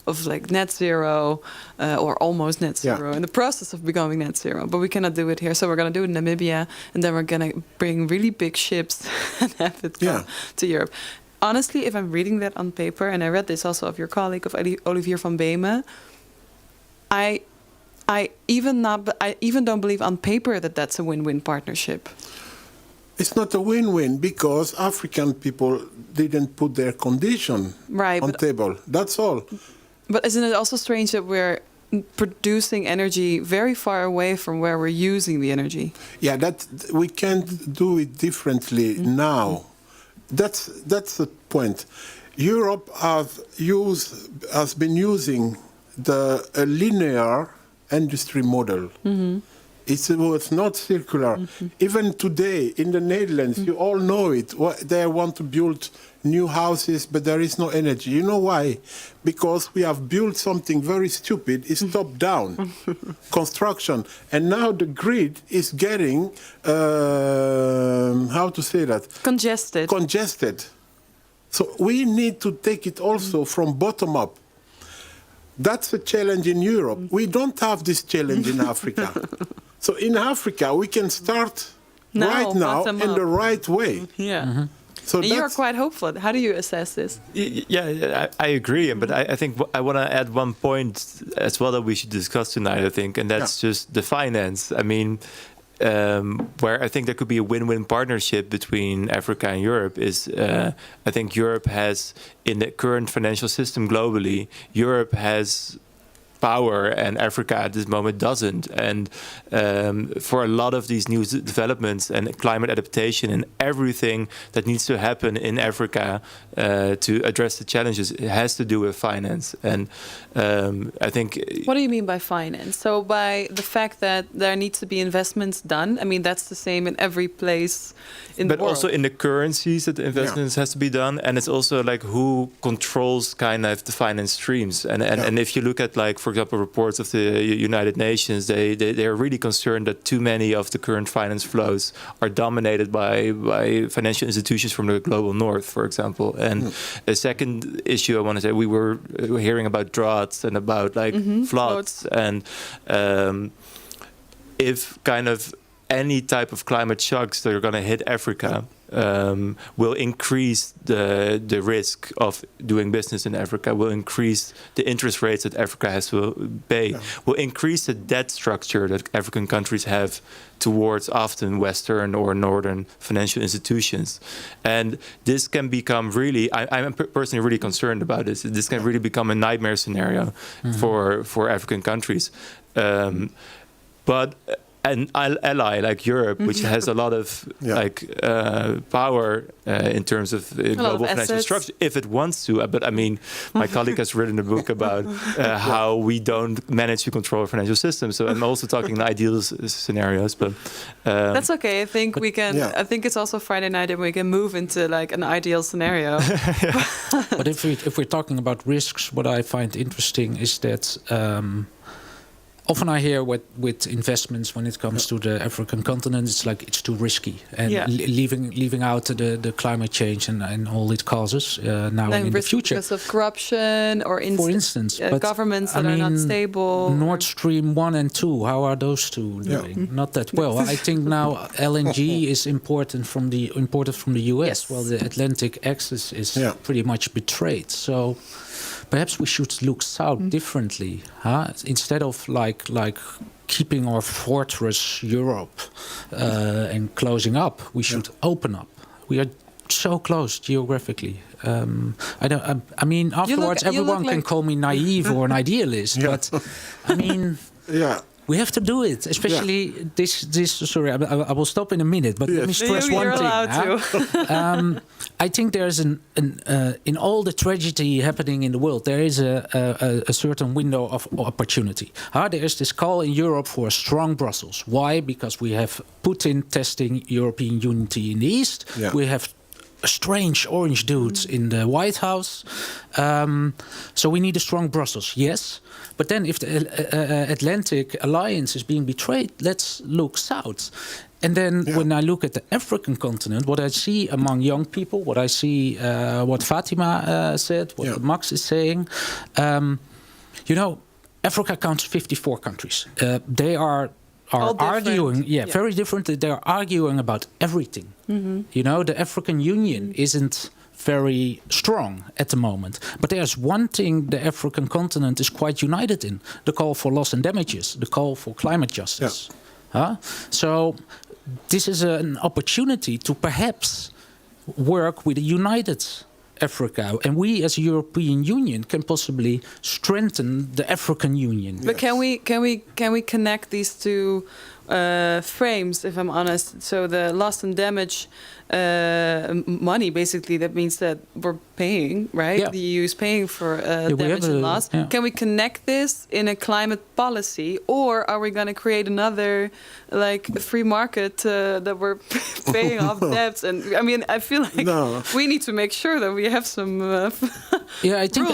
of like net zero or almost net zero in the process of becoming net zero. But we cannot do it here. So we're going to do it in Namibia. And then we're going to bring really big ships and have it come to Europe. Honestly, if I'm reading that on paper, and I read this also of your colleague, of Olivier van Beemen, I even don't believe on paper that that's a win-win partnership. It's not a win-win because African people didn't put their condition on table. That's all. But isn't it also strange that we're producing energy very far away from where we're using the energy? Yeah, that we can't do it differently now. That's the point. Europe has been using a linear industry model. It was not circular. Even today in the Netherlands, you all know it. They want to build new houses, but there is no energy. You know why? Because we have built something very stupid. It's top-down construction. And now the grid is getting, how to say that? Congested. So we need to take it also from bottom up. That's a challenge in Europe. We don't have this challenge in Africa. So in Africa, we can start right now in the right way. Yeah. So you're quite hopeful. How do you assess this? Yeah, I agree. But I think I want to add one point as well that we should discuss tonight, I think, and that's just the finance. I mean, where I think there could be a win-win partnership between Africa and Europe is, I think Europe has, in the current financial system globally, Europe has power and Africa at this moment doesn't. And for a lot of these new developments and climate adaptation and everything that needs to happen in Africa to address the challenges, it has to do with finance. And I think... What do you mean by finance? So by the fact that there needs to be investments done? I mean, that's the same in every place in the world. But also in the currencies that the investments has to be done. And it's also like who controls kind of the finance streams. And if you look at, like, for example, reports of the United Nations, they are really concerned that too many of the current finance flows are dominated by financial institutions from the global north, for example. And a second issue I want to say, we were hearing about droughts and about like floods. And if kind of any type of climate shocks that are going to hit Africa will increase the risk of doing business in Africa, will increase the interest rates that Africa has to pay, will increase the debt structure that African countries have towards often Western or Northern financial institutions. And this can become really, I'm personally really concerned about this. This can really become a nightmare scenario for African countries. But an ally like Europe, which has a lot of power in terms of global financial structure, if it wants to. But I mean, my colleague has written a book about how we don't manage to control our financial system. So I'm also talking in ideal scenarios. But that's okay. I think we can. I think it's also Friday night, and we can move into like an ideal scenario. But if we're talking about risks, what I find interesting is that. Often I hear with investments when it comes to the African continent, it's like it's too risky and leaving out the climate change and all it causes now and in the future. Because of corruption or for instance, governments that are not stable. Nord Stream 1 and 2, how are those two doing? Not that well. I think now LNG is imported from the US. Yes. Well, the Atlantic axis is pretty much betrayed. So. Perhaps we should look south differently, instead of like keeping our fortress Europe and closing up. We should open up. We are so close geographically. I mean, afterwards, everyone can call me naive or an idealist, but I mean, We have to do it, especially this. Sorry, I will stop in a minute, but let me stress one thing. Allowed I think there's in all the tragedy happening in the world, there is a certain window of opportunity. There is this call in Europe for a strong Brussels. Why? Because we have Putin testing European unity in the East. Yeah. We have strange orange dudes in the White House. So we need a strong Brussels, yes. But then if the Atlantic Alliance is being betrayed, let's look south. And then when I look at the African continent, what I see among young people, what I see, what Fatima said, what Max is saying, Africa counts 54 countries. They are arguing, very different. They are arguing about everything. Mm-hmm. The African Union isn't very strong at the moment. But there's one thing the African continent is quite united in: the call for loss and damages, the call for climate justice. Yeah. So this is an opportunity to perhaps work with a united Africa, and we as a European Union can possibly strengthen the African Union. But can we connect these two frames, if I'm honest? So the loss and damage money, basically, that means that we're paying, right? Yeah. The EU is paying for damage and loss. Yeah. Can we connect this in a climate policy, or are we going to create another free market that we're paying off debts? And I mean, I feel like we need to make sure that we have some I think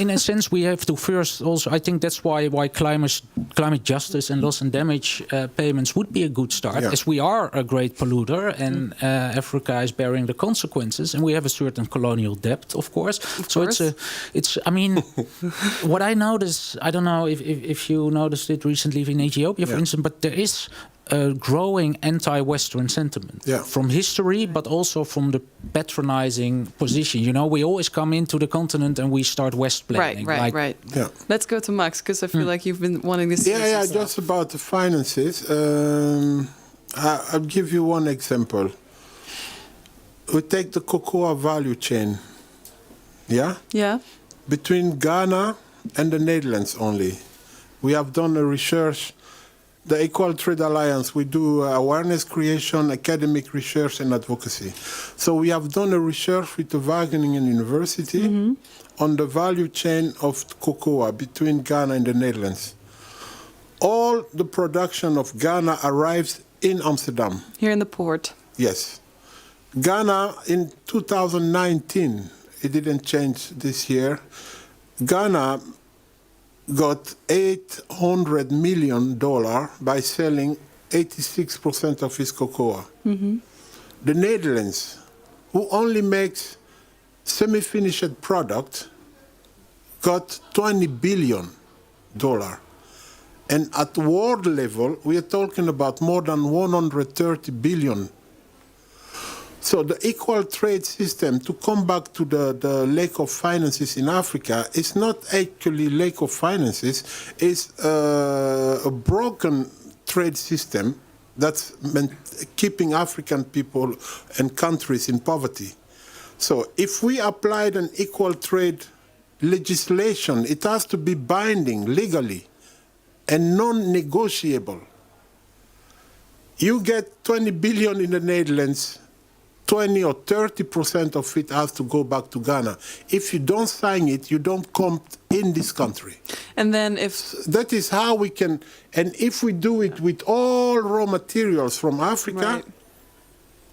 in a sense we have to first also. I think that's why climate justice and loss and damage payments would be a good start, as we are a great polluter and Africa is bearing the consequences, and we have a certain colonial debt, of course. It's. I mean, what I notice, I don't know if you noticed it recently in Ethiopia, for instance, but there is a growing anti-Western sentiment from history, but also from the patronizing position. We always come into the continent and we start West-planning. Right. Yeah. Let's go to Max, because I feel like you've been wanting this. Just about the finances. I'll give you one example. We take the cocoa value chain. Yeah. Between Ghana and the Netherlands only. We have done a research. The Equal Trade Alliance, we do awareness creation, academic research, and advocacy. So we have done a research with the Wageningen University on the value chain of cocoa between Ghana and the Netherlands. All the production of Ghana arrives in Amsterdam. Here in the port. Yes. Ghana in 2019, it didn't change this year, Ghana got $800 million by selling 86% of its cocoa. Mm-hmm. The Netherlands, who only makes semi-finished product, got $20 billion. And at world level, we are talking about more than 130 billion. So the equal trade system, to come back to the lack of finances in Africa, is not actually lack of finances, it's a broken trade system that's keeping African people and countries in poverty. So if we applied an equal trade legislation, it has to be binding legally and non-negotiable. You get 20 billion in the Netherlands, 20 or 30% of it has to go back to Ghana. If you don't sign it, you don't come in this country. And then that is how we can, and if we do it with all raw materials from Africa,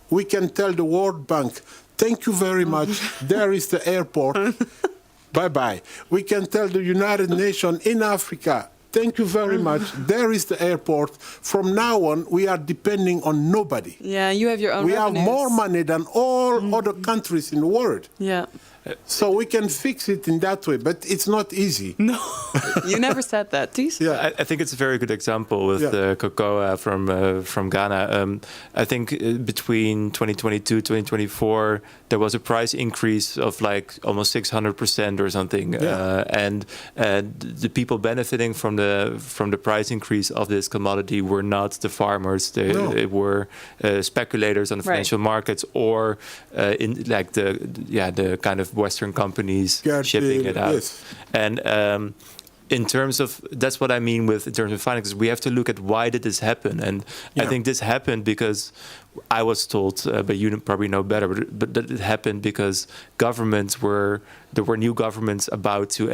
we can tell the World Bank, thank you very much, there is the airport, bye-bye. We can tell the United Nations in Africa, thank you very much. There is the airport. From now on, we are depending on nobody. Yeah, you have your own revenues. Have more money than all other countries in the world. Yeah. So we can fix it in that way, but it's not easy. No, you never said that, Ties. Yeah, I think it's a very good example with the cocoa from Ghana. I think between 2022 2024 there was a price increase of like almost 600% or something, and the people benefiting from the price increase of this commodity were not the farmers. They were speculators on the financial markets, or in like the kind of Western companies shipping it out. Yes. And in terms of, that's what I mean with in terms of finance, we have to look at why did this happen. And I think this happened because I was told, but you probably know better, but that it happened because there were new governments about to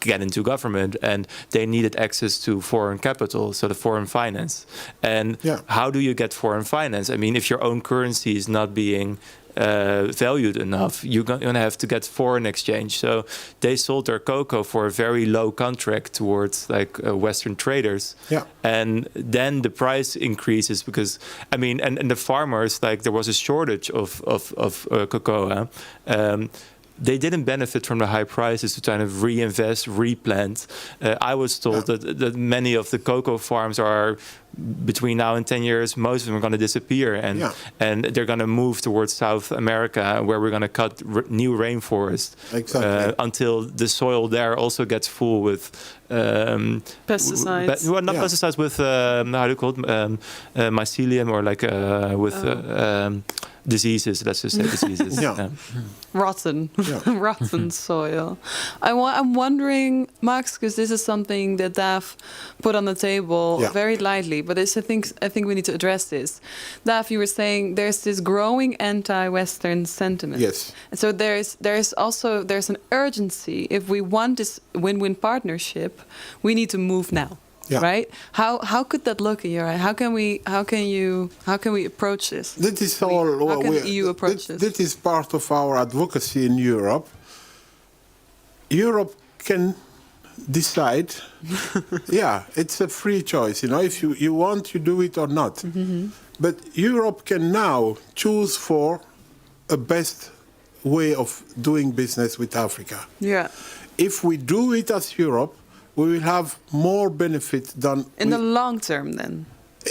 get into government, and they needed access to foreign capital, so the foreign finance. And how do you get foreign finance? I mean, if your own currency is not being valued enough, you're going to have to get foreign exchange. So they sold their cocoa for a very low contract towards like Western traders. And then the price increases because, I mean, and the farmers, like there was a shortage of cocoa. They didn't benefit from the high prices to kind of reinvest, replant. I was told that many of the cocoa farms are, between now and 10 years, most of them are going to disappear, and they're going to move towards South America, where we're going to cut new rainforest until the soil there also gets full with pesticides. Well, not pesticides, with how do you call it, mycelium, or like with diseases. Let's just say diseases. Rotten, rotten soil. I'm wondering, Max, because this is something that Daf put on the table very lightly, but I think we need to address this. Daf, you were saying there's this growing anti-Western sentiment. Yes. And so there's an urgency. If we want this win-win partnership, we need to move now. Right? How could that look in your eye? How can we approach this? That is all. How can the EU approach this? That is part of our advocacy in Europe. Europe can decide. It's a free choice. You know, if you want, you do it or not. But Europe can now choose for a best way of doing business with Africa. If we do it as Europe, we will have more benefit than in the long term, then,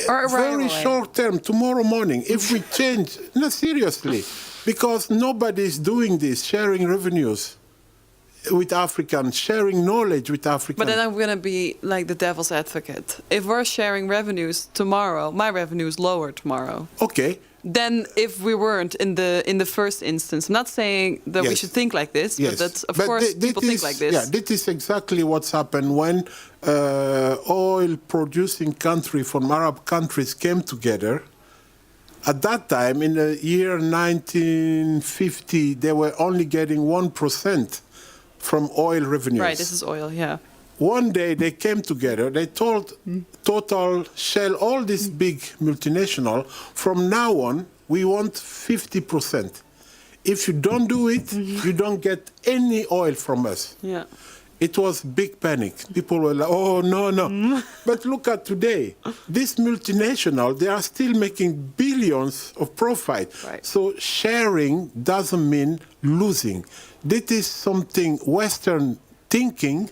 or very short term. Tomorrow morning, if we change, no, seriously, because nobody is doing this, sharing revenues with Africans, sharing knowledge with Africans. But then I'm going to be like the devil's advocate. If we're sharing revenues tomorrow, my revenue is lower tomorrow. Okay. Then, if we weren't in the first instance, I'm not saying that we should think like this, but that's of course people think like this. Yeah, this is exactly what's happened when oil-producing countries from Arab countries came together. At that time, in the year 1950, they were only getting 1% from oil revenues. Right, this is oil, One day they came together, they told Total, Shell, all these big multinational, from now on, we want 50%. If you don't do it, you don't get any oil from us. It was big panic. People were like, oh, no. But look at today. This multinational, they are still making billions of profit. So sharing doesn't mean losing. This is something Western thinking,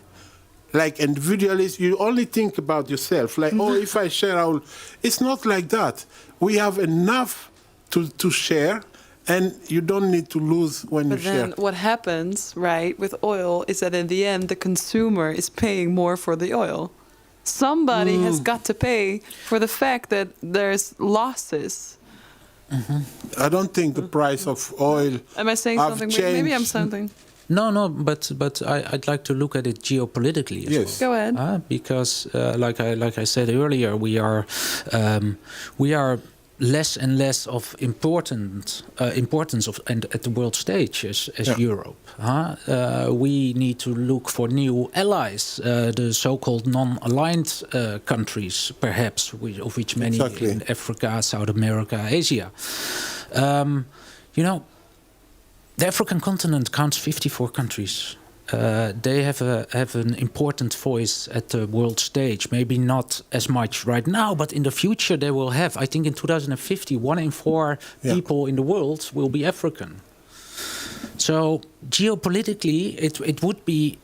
like individualists, you only think about yourself. Like, if I share, it's not like that. We have enough to share, and you don't need to lose when you share. But then what happens, right, with oil is that in the end, the consumer is paying more for the oil. Somebody has got to pay for the fact that there's losses. I don't think the price of oil Am I saying something? Maybe I'm something. No, but I'd like to look at it geopolitically as well. Go ahead. Because, like I said earlier, we are less and less of importance at the world stage as Europe. We need to look for new allies, the so-called non-aligned countries, perhaps, of which many in Africa, South America, Asia. The African continent counts 54 countries. They have an important voice at the world stage. Maybe not as much right now, but in the future they will have. I think in 2050, 1 in 4 people in the world will be African. So geopolitically, it would be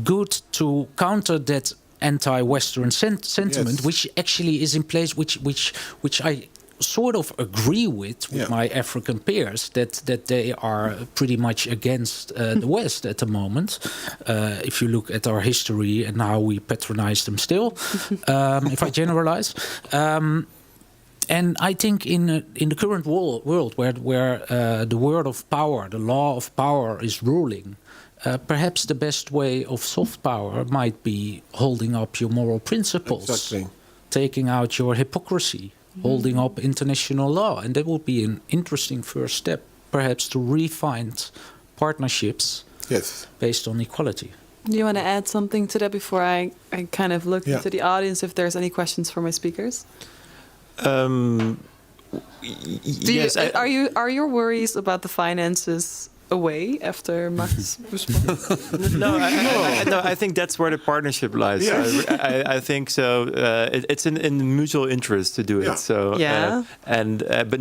good to counter that anti-Western sentiment, which actually is in place, which I sort of agree with my African peers, that they are pretty much against the West at the moment. If you look at our history and how we patronize them still, if I generalize. And I think in the current world where the word of power, the law of power is ruling, perhaps the best way of soft power might be holding up your moral principles, Exactly. taking out your hypocrisy, holding up international law. And that would be an interesting first step, perhaps to refine partnerships Yes. based on equality. Do you want to add something to that before I kind of look Yeah. into the audience if there's any questions for my speakers? Yes, Are your worries about the finances away after Max' response? No, I think that's where the partnership lies. Yes. I think so. It's in mutual interest to do it. Yeah. So Yeah. but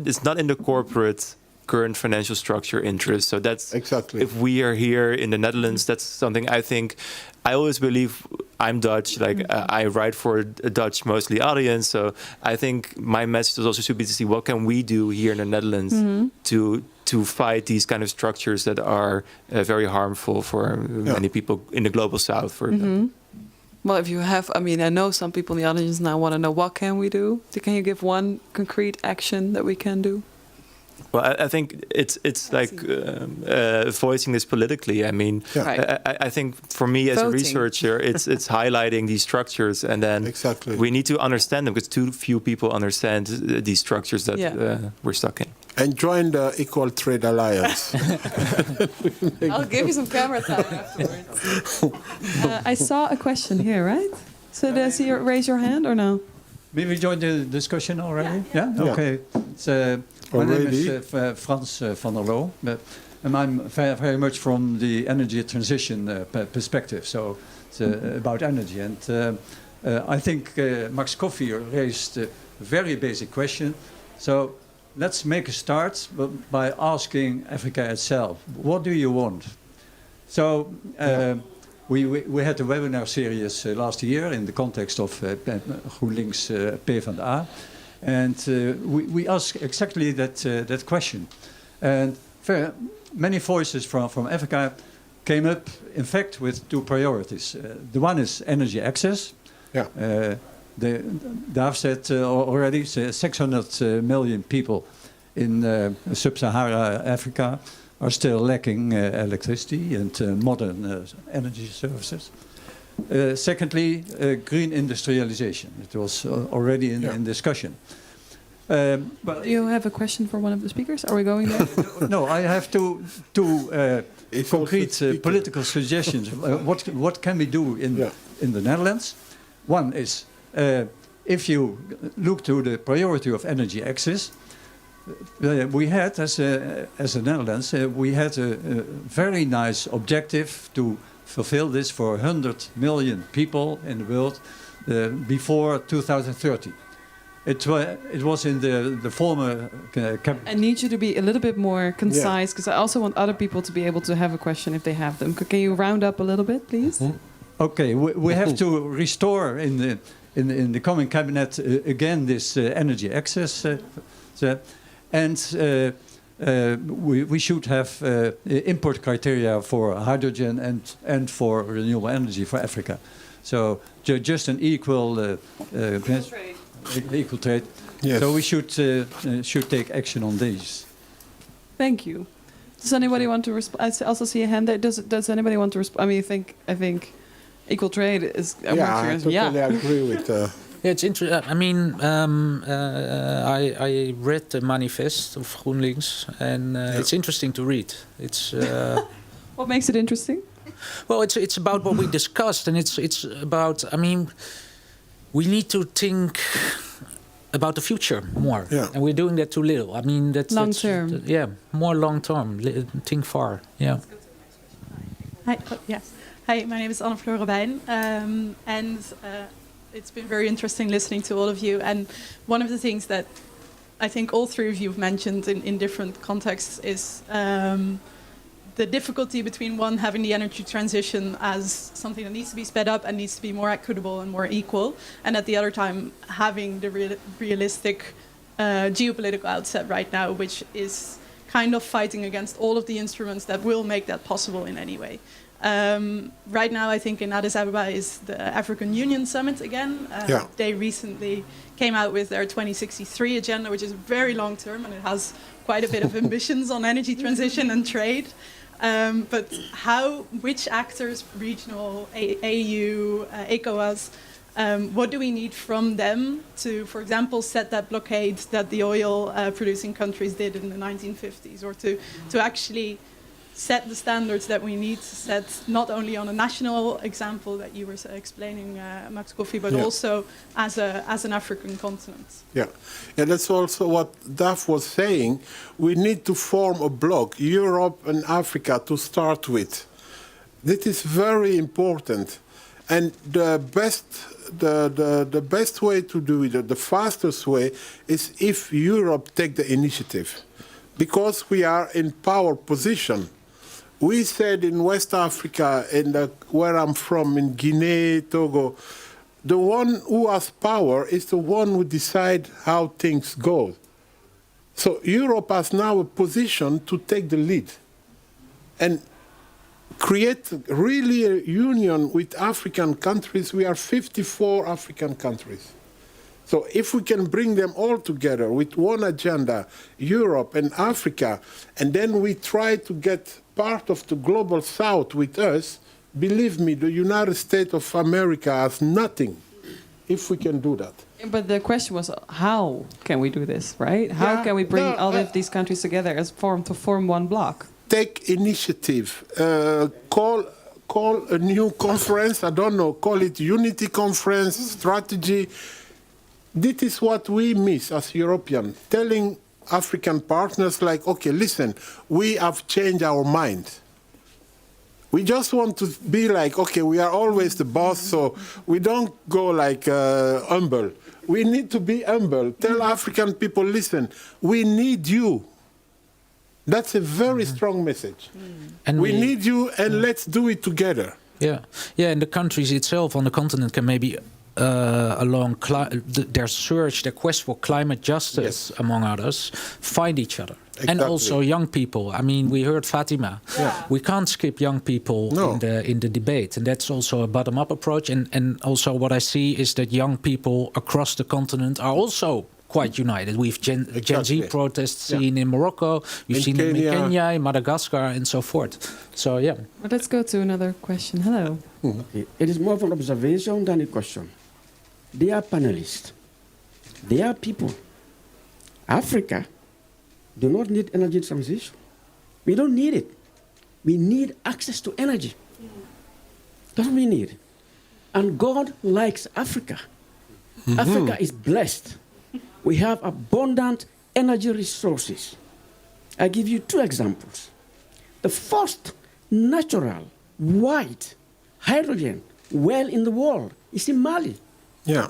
it's not in the corporate current financial structure interest. So that's Exactly. If we are here in the Netherlands, that's something I think. I always believe I'm Dutch. Like I write for a Dutch mostly audience, so I think my message also should be to see what can we do here in the Netherlands to fight these kind of structures that are very harmful for many people in the global South. For example. Well, if you have, I know some people in the audience now want to know what can we do. Can you give one concrete action that we can do? Well, I think it's like voicing this politically. I mean, I think for me as a researcher, it's highlighting these structures, and then Exactly. we need to understand them because too few people understand these structures that we're stuck in. And join the Equal Trade Alliance. I'll give you some camera time afterwards. I saw a question here, right? So does he raise your hand or no? Maybe join the discussion already? Yeah? Okay. It's, my name is Frans van der Loo, and I'm very much from the energy transition perspective, so it's about energy. And I think Max Coffey raised a very basic question. So let's make a start by asking Africa itself, what do you want? So we had a webinar series last year in the context of GroenLinks PvdA. And we asked exactly that question. And many voices from Africa came up, in fact, with two priorities. The one is energy access. Yeah. I've said already, 600 million people in sub-Sahara Africa are still lacking electricity and modern energy services. Secondly, green industrialization. It was already in discussion. Do you have a question for one of the speakers? Are we going there? No, I have two concrete political suggestions. What can we do in the Netherlands? One is, if you look to the priority of energy access, we had, as the Netherlands, we had a very nice objective to fulfill this for 100 million people in the world before 2030. It was in the former I need you to be a little bit more concise because I also want other people to be able to have a question if they have them. Can you round up a little bit, please? Okay, we have to restore in the coming cabinet again this energy access, and we should have import criteria for hydrogen and for renewable energy for Africa. So just an equal trade. Equal trade. Yes. So we should take action on these. Thank you. Does anybody want to respond? I also see a hand there. Does anybody want to respond? I think equal trade is. I totally agree with. Yeah, it's interesting. I mean, I read the manifest of GroenLinks, and it's interesting to read. It's. What makes it interesting? Well, it's about what we discussed, and it's about. I mean, we need to think about the future more, and we're doing that too little. I mean, that's long term. More long term. Think far. Yeah. Hi. Hi. My name is Anne-Fleur Robijn, and it's been very interesting listening to all of you. And one of the things that I think all three of you have mentioned in different contexts is the difficulty between one, having the energy transition as something that needs to be sped up and needs to be more equitable and more equal, and at the other time having the realistic geopolitical outset right now, which is kind of fighting against all of the instruments that will make that possible in any way. Right now, I think in Addis Ababa is the African Union Summit again. They recently came out with their 2063 agenda, which is very long term, and it has quite a bit of ambitions on energy transition and trade. But which actors, regional, AU, ECOWAS, what do we need from them to, for example, set that blockade that the oil-producing countries did in the 1950s, or to actually set the standards that we need to set, not only on a national example that you were explaining, Max Kofi, but also as an African continent. Yeah, and that's also what Daf was saying. We need to form a bloc, Europe and Africa, to start with. This is very important, and the best way to do it, the fastest way, is if Europe take the initiative, because we are in power position. We said in West Africa, where I'm from, in Guinea, Togo, the one who has power is the one who decides how things go. So Europe has now a position to take the lead and create really a union with African countries. We are 54 African countries. So if we can bring them all together with one agenda, Europe and Africa, and then we try to get part of the global south with us, believe me, the United States of America has nothing if we can do that. But the question was, how can we do this, right? How can we bring all of these countries together to form one bloc? Take initiative. Call a new conference, I don't know, call it Unity Conference, strategy. This is what we miss as Europeans, telling African partners like, okay, listen, we have changed our mind. We just want to be like, okay, we are always the boss, so we don't go like humble. We need to be humble. Tell African people, listen, we need you. That's a very strong message. And we need you, and let's do it together. Yeah, and the countries itself on the continent can maybe along their search, their quest for climate justice, among others, find each other. Exactly. And also young people. I mean, we heard Fatima. Yeah. We can't skip young people in the debate, and that's also a bottom-up approach. And also what I see is that young people across the continent are also quite united. We've Gen Z protests seen in Morocco, we've seen them in Kenya, in Madagascar, and so forth. So, yeah. But let's go to another question. Hello. Okay. It is more of an observation than a question. They are panelists. They are people. Africa do not need energy transition. We don't need it. We need access to energy. That's what we need. And God likes Africa. Africa is blessed. We have abundant energy resources. I give you two examples. The first natural white hydrogen well in the world is in Mali. In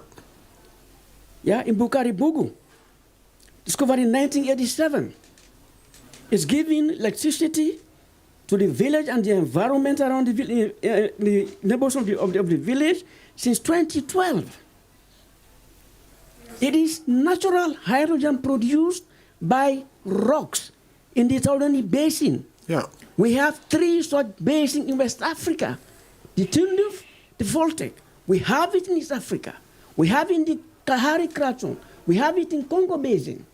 Bukari Bugu, discovered in 1987. It's giving electricity to the village and the environment around the neighborhoods of the village since 2012. It is natural hydrogen produced by rocks in the Taurani Basin. We have 3 such basins in West Africa. The Tinduf, the Voltec. We have it in East Africa. We have it in the Kalahari Kratson. We have it in Congo Basin.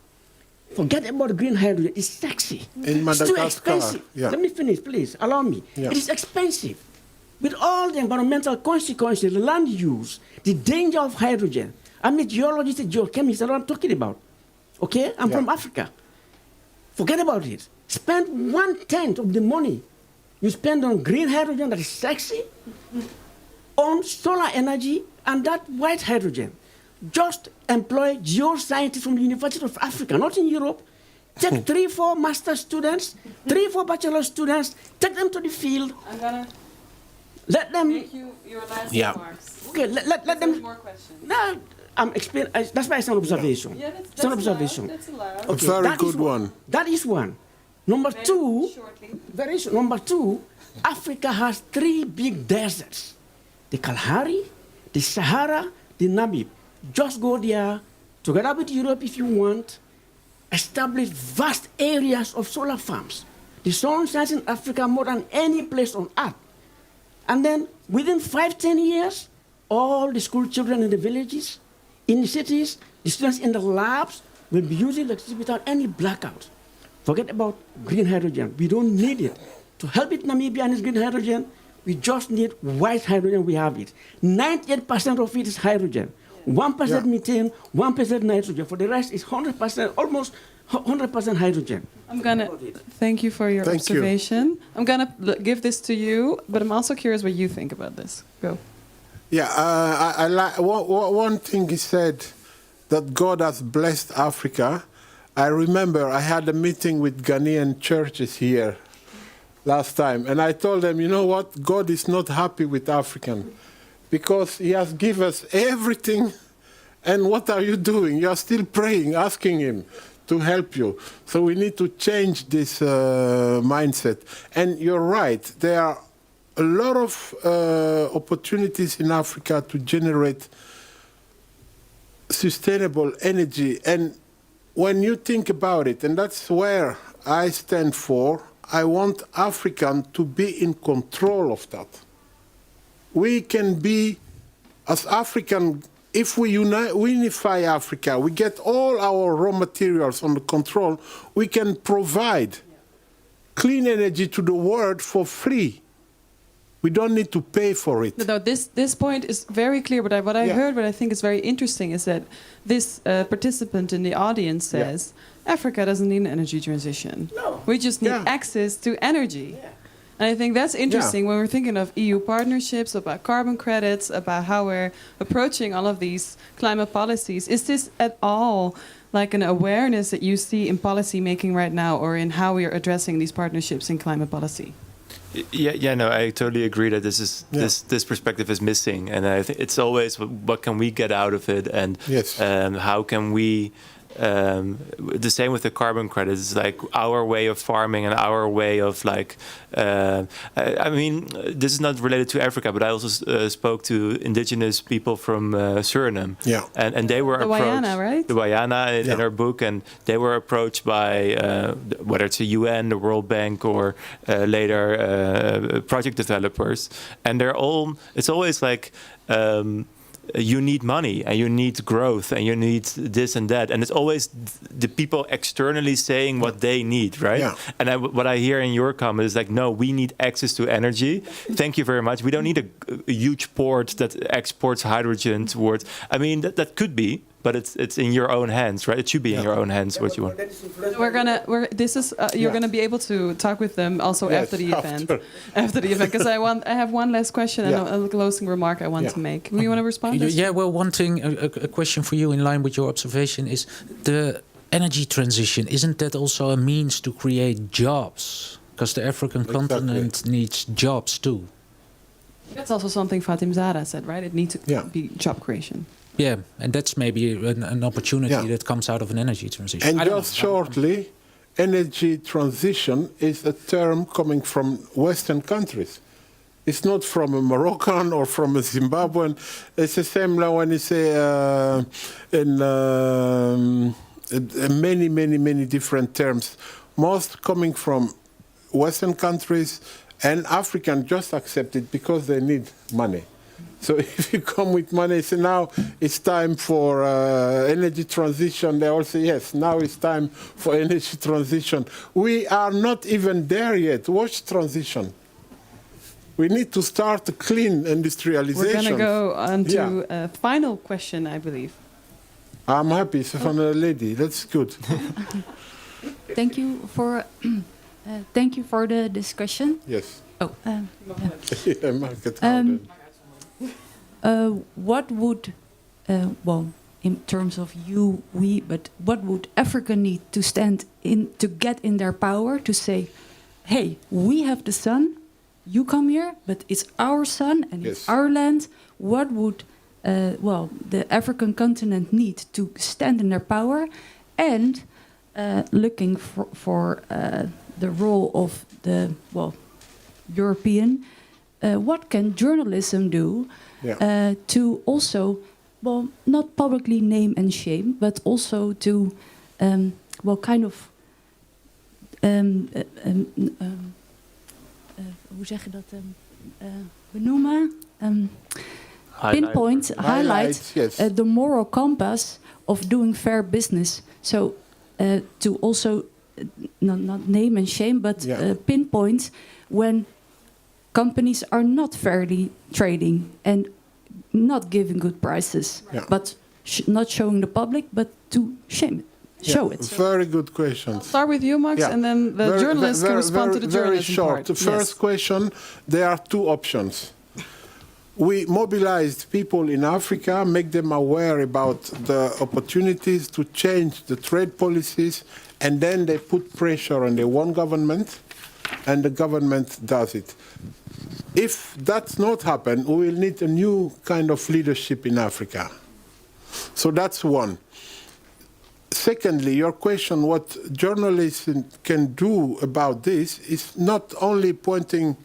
Forget about green hydrogen. It's sexy. In Madagascar. It's too expensive. Let me finish, please. Allow me. It is expensive. With all the environmental consequences, the land use, the danger of hydrogen. I'm a geologist, a geochemist. That's what I'm talking about. Okay? I'm from Africa. Forget about it. Spend 1/10 of the money you spend on green hydrogen that is sexy, on solar energy, and that white hydrogen. Just employ geoscientists from the University of Africa, not in Europe. Take 3-4 master students, 3-4 bachelor students, take them to the field. I'm gonna let them make you your last remarks. Okay, let them. More questions. No, I'm explaining. That's why it's an observation. Yeah, that's an observation. That's allowed. Okay, a very good one. That is one. Number two, very short. Number two, Africa has 3 big deserts: the Kalahari, the Sahara, the Namib. Just go there, together with Europe if you want, establish vast areas of solar farms. The sun shines in Africa more than any place on earth. And then within 5-10 years, all the school children in the villages, in the cities, the students in the labs will be using electricity without any blackout. Forget about green hydrogen. We don't need it. To help it Namibia and its green hydrogen, we just need white hydrogen, we have it. 98% of it is hydrogen. 1% methane, 1% nitrogen. For the rest, it's 100%, almost 100% hydrogen. I'm gonna thank you for your observation. I'm gonna give this to you, but I'm also curious what you think about this. Go. Yeah, I like one thing he said, that God has blessed Africa. I remember I had a meeting with Ghanaian churches here last time, and I told them, you know what, God is not happy with African, because he has given us everything, and what are you doing? You are still praying, asking him to help you. So we need to change this mindset. And you're right, there are a lot of opportunities in Africa to generate sustainable energy. And when you think about it, and that's where I stand for, I want African to be in control of that. We can be, as African, if we unify Africa, we get all our raw materials under control, we can provide clean energy to the world for free. We don't need to pay for it. No, this point is very clear, but what I heard, what I think is very interesting, is that this participant in the audience says, Africa doesn't need an energy transition. No. We just need access to energy. And I think that's interesting when we're thinking of EU partnerships, about carbon credits, about how we're approaching all of these climate policies. Is this at all like an awareness that you see in policy making right now, or in how we are addressing these partnerships in climate policy? No, I totally agree that this perspective is missing, and I think it's always what can we get out of it, and how can we. The same with the carbon credits. It's like our way of farming and our way of like. I mean, this is not related to Africa, but I also spoke to indigenous people from Suriname. Yeah, and they were approached. Wayana, right? The Wayana in our book, and they were approached by whether it's the UN, the World Bank, or later project developers, and they're all. It's always like. You need money and you need growth and you need this and that, and it's always the people externally saying what they need, right? Yeah. And what I hear in your comment is like, no, we need access to energy. Thank you very much. We don't need a huge port that exports hydrogen towards. I mean, that could be, but it's in your own hands, right? It should be in your own hands what you want. You're gonna be able to talk with them also after the event. After the event, because I have one last question and a closing remark I want to make. Do you want to respond? Yeah, well, one thing, a question for you in line with your observation is the energy transition. Isn't that also a means to create jobs? Because the African continent needs jobs too. That's also something Fatima Zahra said, right? It needs to be job creation. Yeah, and that's maybe an opportunity that comes out of an energy transition. And just shortly, energy transition is a term coming from Western countries. It's not from a Moroccan or from a Zimbabwean. It's the same now when you say in many different terms. Most coming from Western countries, and African just accept it because they need money. So if you come with money, say now it's time for energy transition, they all say, yes, now it's time for energy transition. We are not even there yet. Watch transition. We need to start a clean industrialization. We're going to go on to a final question, I believe. I'm happy. It's from a lady. That's good. Thank you for the discussion. Yes. Oh. Yeah, what would, well, in terms of but what would Africa need to stand in to get in their power to say, hey, we have the sun, you come here, but it's our sun and it's our land. What would, the African continent need to stand in their power, and looking for the role of the European. What can journalism do to also, not publicly name and shame, but also to, kind of, hoe zeg je dat? Benoemen, pinpoint, highlight the moral compass of doing fair business. So to also not name and shame, but pinpoint when companies are not fairly trading and not giving good prices, but not showing the public, but to shame it. Show it. Very good questions. I'll start with you, Max, and then the journalists can respond to the journalism short. part. The first question, there are two options. We mobilized people in Africa, make them aware about the opportunities to change the trade policies, and then they put pressure on the one government, and the government does it. If that's not happen, we will need a new kind of leadership in Africa. So that's one. Secondly, your question, what journalists can do about this, is not only pointing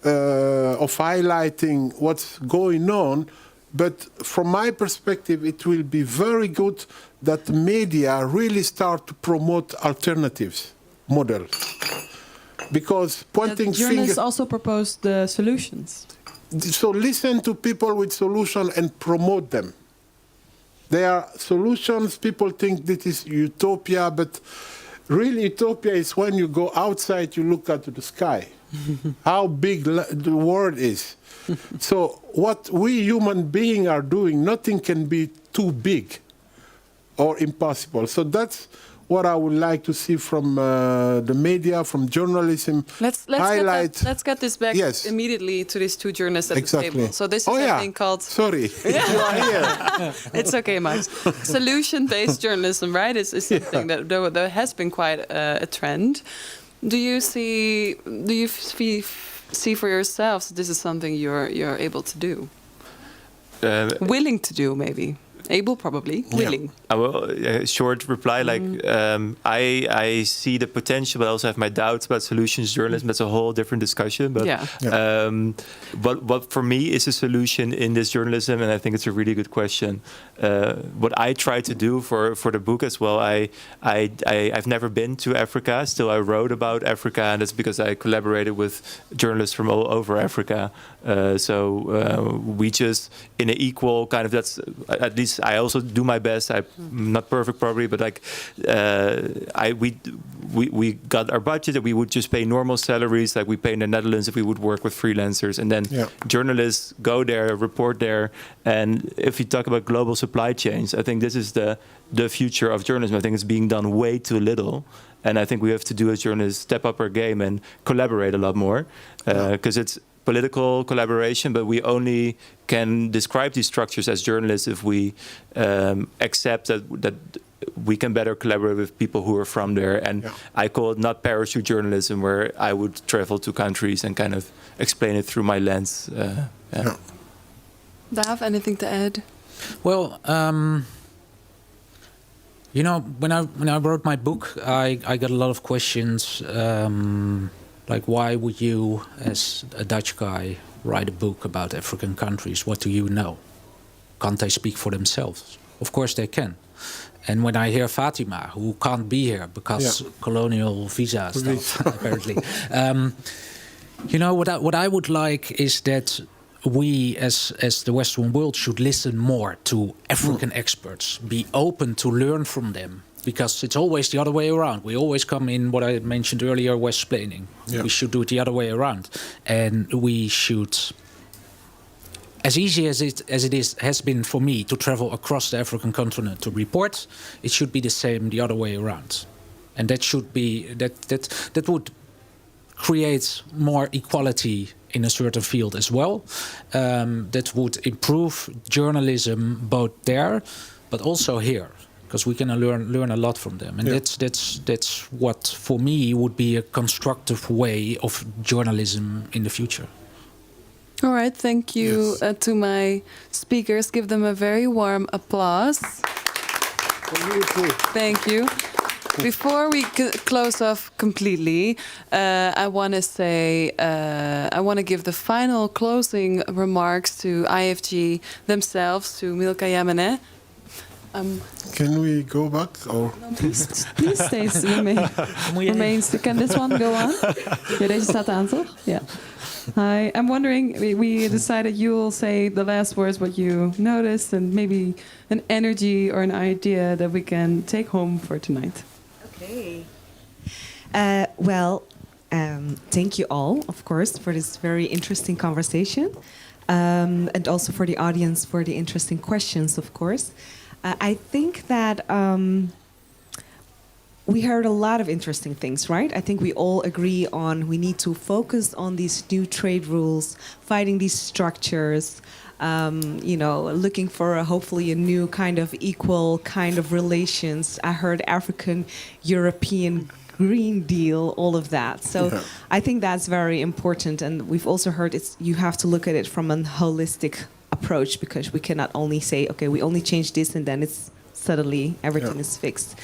of highlighting what's going on, but from my perspective, it will be very good that the media really start to promote alternatives models. Because pointing journalists also propose the solutions. So listen to people with solutions and promote them. There are solutions, people think this is utopia, but really utopia is when you go outside, you look at the sky, how big the world is. So what we human beings are doing, nothing can be too big or impossible. So that's what I would like to see from the media, from journalism. Let's get this back immediately to these two journalists at the table. So this is something called... Sorry, you are here. It's okay, Max. Solution-based journalism, right, is something that there has been quite a trend. Do you see for yourselves that this is something you're able to do? Willing to do, maybe? Able, probably. Willing. I will, short reply, like, I see the potential, but I also have my doubts about solutions journalism. That's a whole different discussion. But what for me is a solution in this journalism, and I think it's a really good question. What I try to do for the book as well, I've never been to Africa. Still, I wrote about Africa, and that's because I collaborated with journalists from all over Africa. So we just, in an equal kind of, that's at least I also do my best. I'm not perfect probably, but like we got our budget that we would just pay normal salaries like we pay in the Netherlands if we would work with freelancers, and then journalists go there, report there. And if you talk about global supply chains, I think this is the future of journalism. I think it's being done way too little. And I think we have to do as journalists step up our game and collaborate a lot more, because it's political collaboration, but we only can describe these structures as journalists if we accept that we can better collaborate with people who are from there. And I call it not parachute journalism, where I would travel to countries and kind of explain it through my lens. Dav, anything to add? Well, you know, when I wrote my book, I got a lot of questions. Like, why would you, as a Dutch guy, write a book about African countries? What do you know? Can't they speak for themselves? Of course they can. And when I hear Fatima, who can't be here because colonial visa stuff, apparently. You know, what I would like is that we, as the Western world, should listen more to African experts, be open to learn from them. Because it's always the other way around. We always come in what I mentioned earlier, West-splaining. We should do it the other way around. And we should, as easy as it has been for me to travel across the African continent to report, it should be the same the other way around. And that should be, that would create more equality in a certain field as well. That would improve journalism both there, but also here. Because we can learn a lot from them, and that's what for me would be a constructive way of journalism in the future. All right, thank you to my speakers. Give them a very warm applause. Thank you. Before we close off completely, I want to say I want to give the final closing remarks to IFG themselves, to Milka Yamane. Can we go back? Or? No, please stay. Remains. Can this one go on? Ja, deze staat aan, toch? Yeah. I'm wondering, we decided you will say the last words, what you noticed, and maybe an energy or an idea that we can take home for tonight. Okay. Well, thank you all, of course, for this very interesting conversation, and also for the audience for the interesting questions, of course. I think that we heard a lot of interesting things, right? I think we all agree on we need to focus on these new trade rules, fighting these structures, looking for hopefully a new kind of equal kind of relations. I heard African, European, Green Deal, all of that. So I think that's very important. And we've also heard you have to look at it from a holistic approach, because we cannot only say, okay, we only change this and then it's suddenly everything is fixed.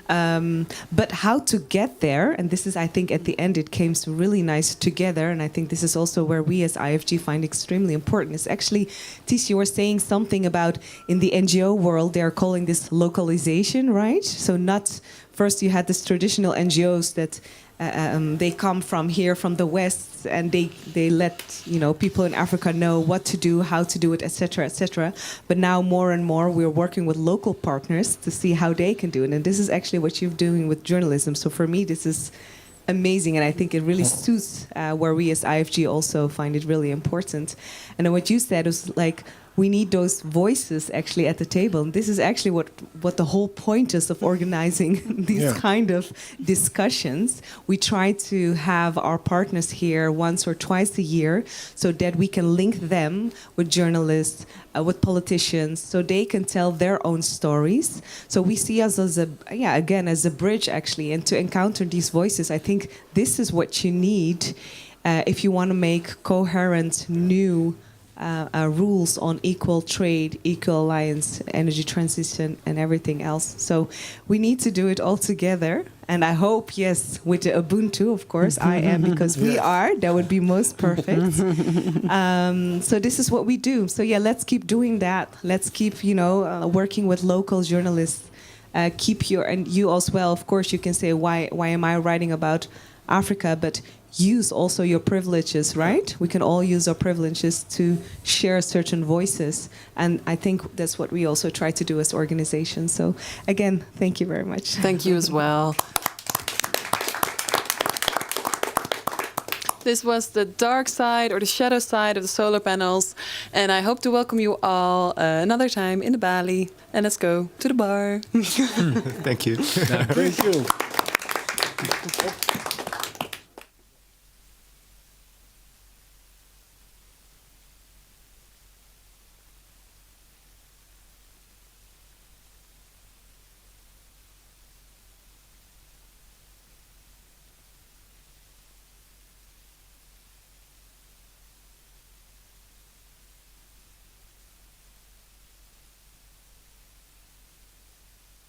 But how to get there, and this is, I think, at the end, it came so really nice together, and I think this is also where we as IFG find extremely important, is actually, Tish, you were saying something about in the NGO world, they're calling this localization, right? So not, first you had this traditional NGOs that they come from here, from the West, and they let people in Africa know what to do, how to do it, etc., etc. But now more and more we're working with local partners to see how they can do it. And this is actually what you're doing with journalism. So for me, this is amazing, and I think it really suits where we as IFG also find it really important. And then what you said was like, we need those voices actually at the table. And this is actually what the whole point is of organizing these kind of discussions. We try to have our partners here once or twice a year so that we can link them with journalists, with politicians, so they can tell their own stories. So we see us as as a bridge actually, and to encounter these voices. I think this is what you need if you want to make coherent new rules on equal trade, equal alliance, energy transition, and everything else. So we need to do it all together. And I hope, yes, with the Ubuntu, of course, I am, because we are. That would be most perfect. So this is what we do. So yeah, let's keep doing that. Let's keep, working with local journalists. And you as well, of course, you can say, why am I writing about Africa? But use also your privileges, right? We can all use our privileges to share certain voices. And I think that's what we also try to do as organizations. So again, thank you very much. Thank you as well. This was the dark side or the shadow side of the solar panels. And I hope to welcome you all another time in the Balie. And let's go to the bar. Thank you. Thank you.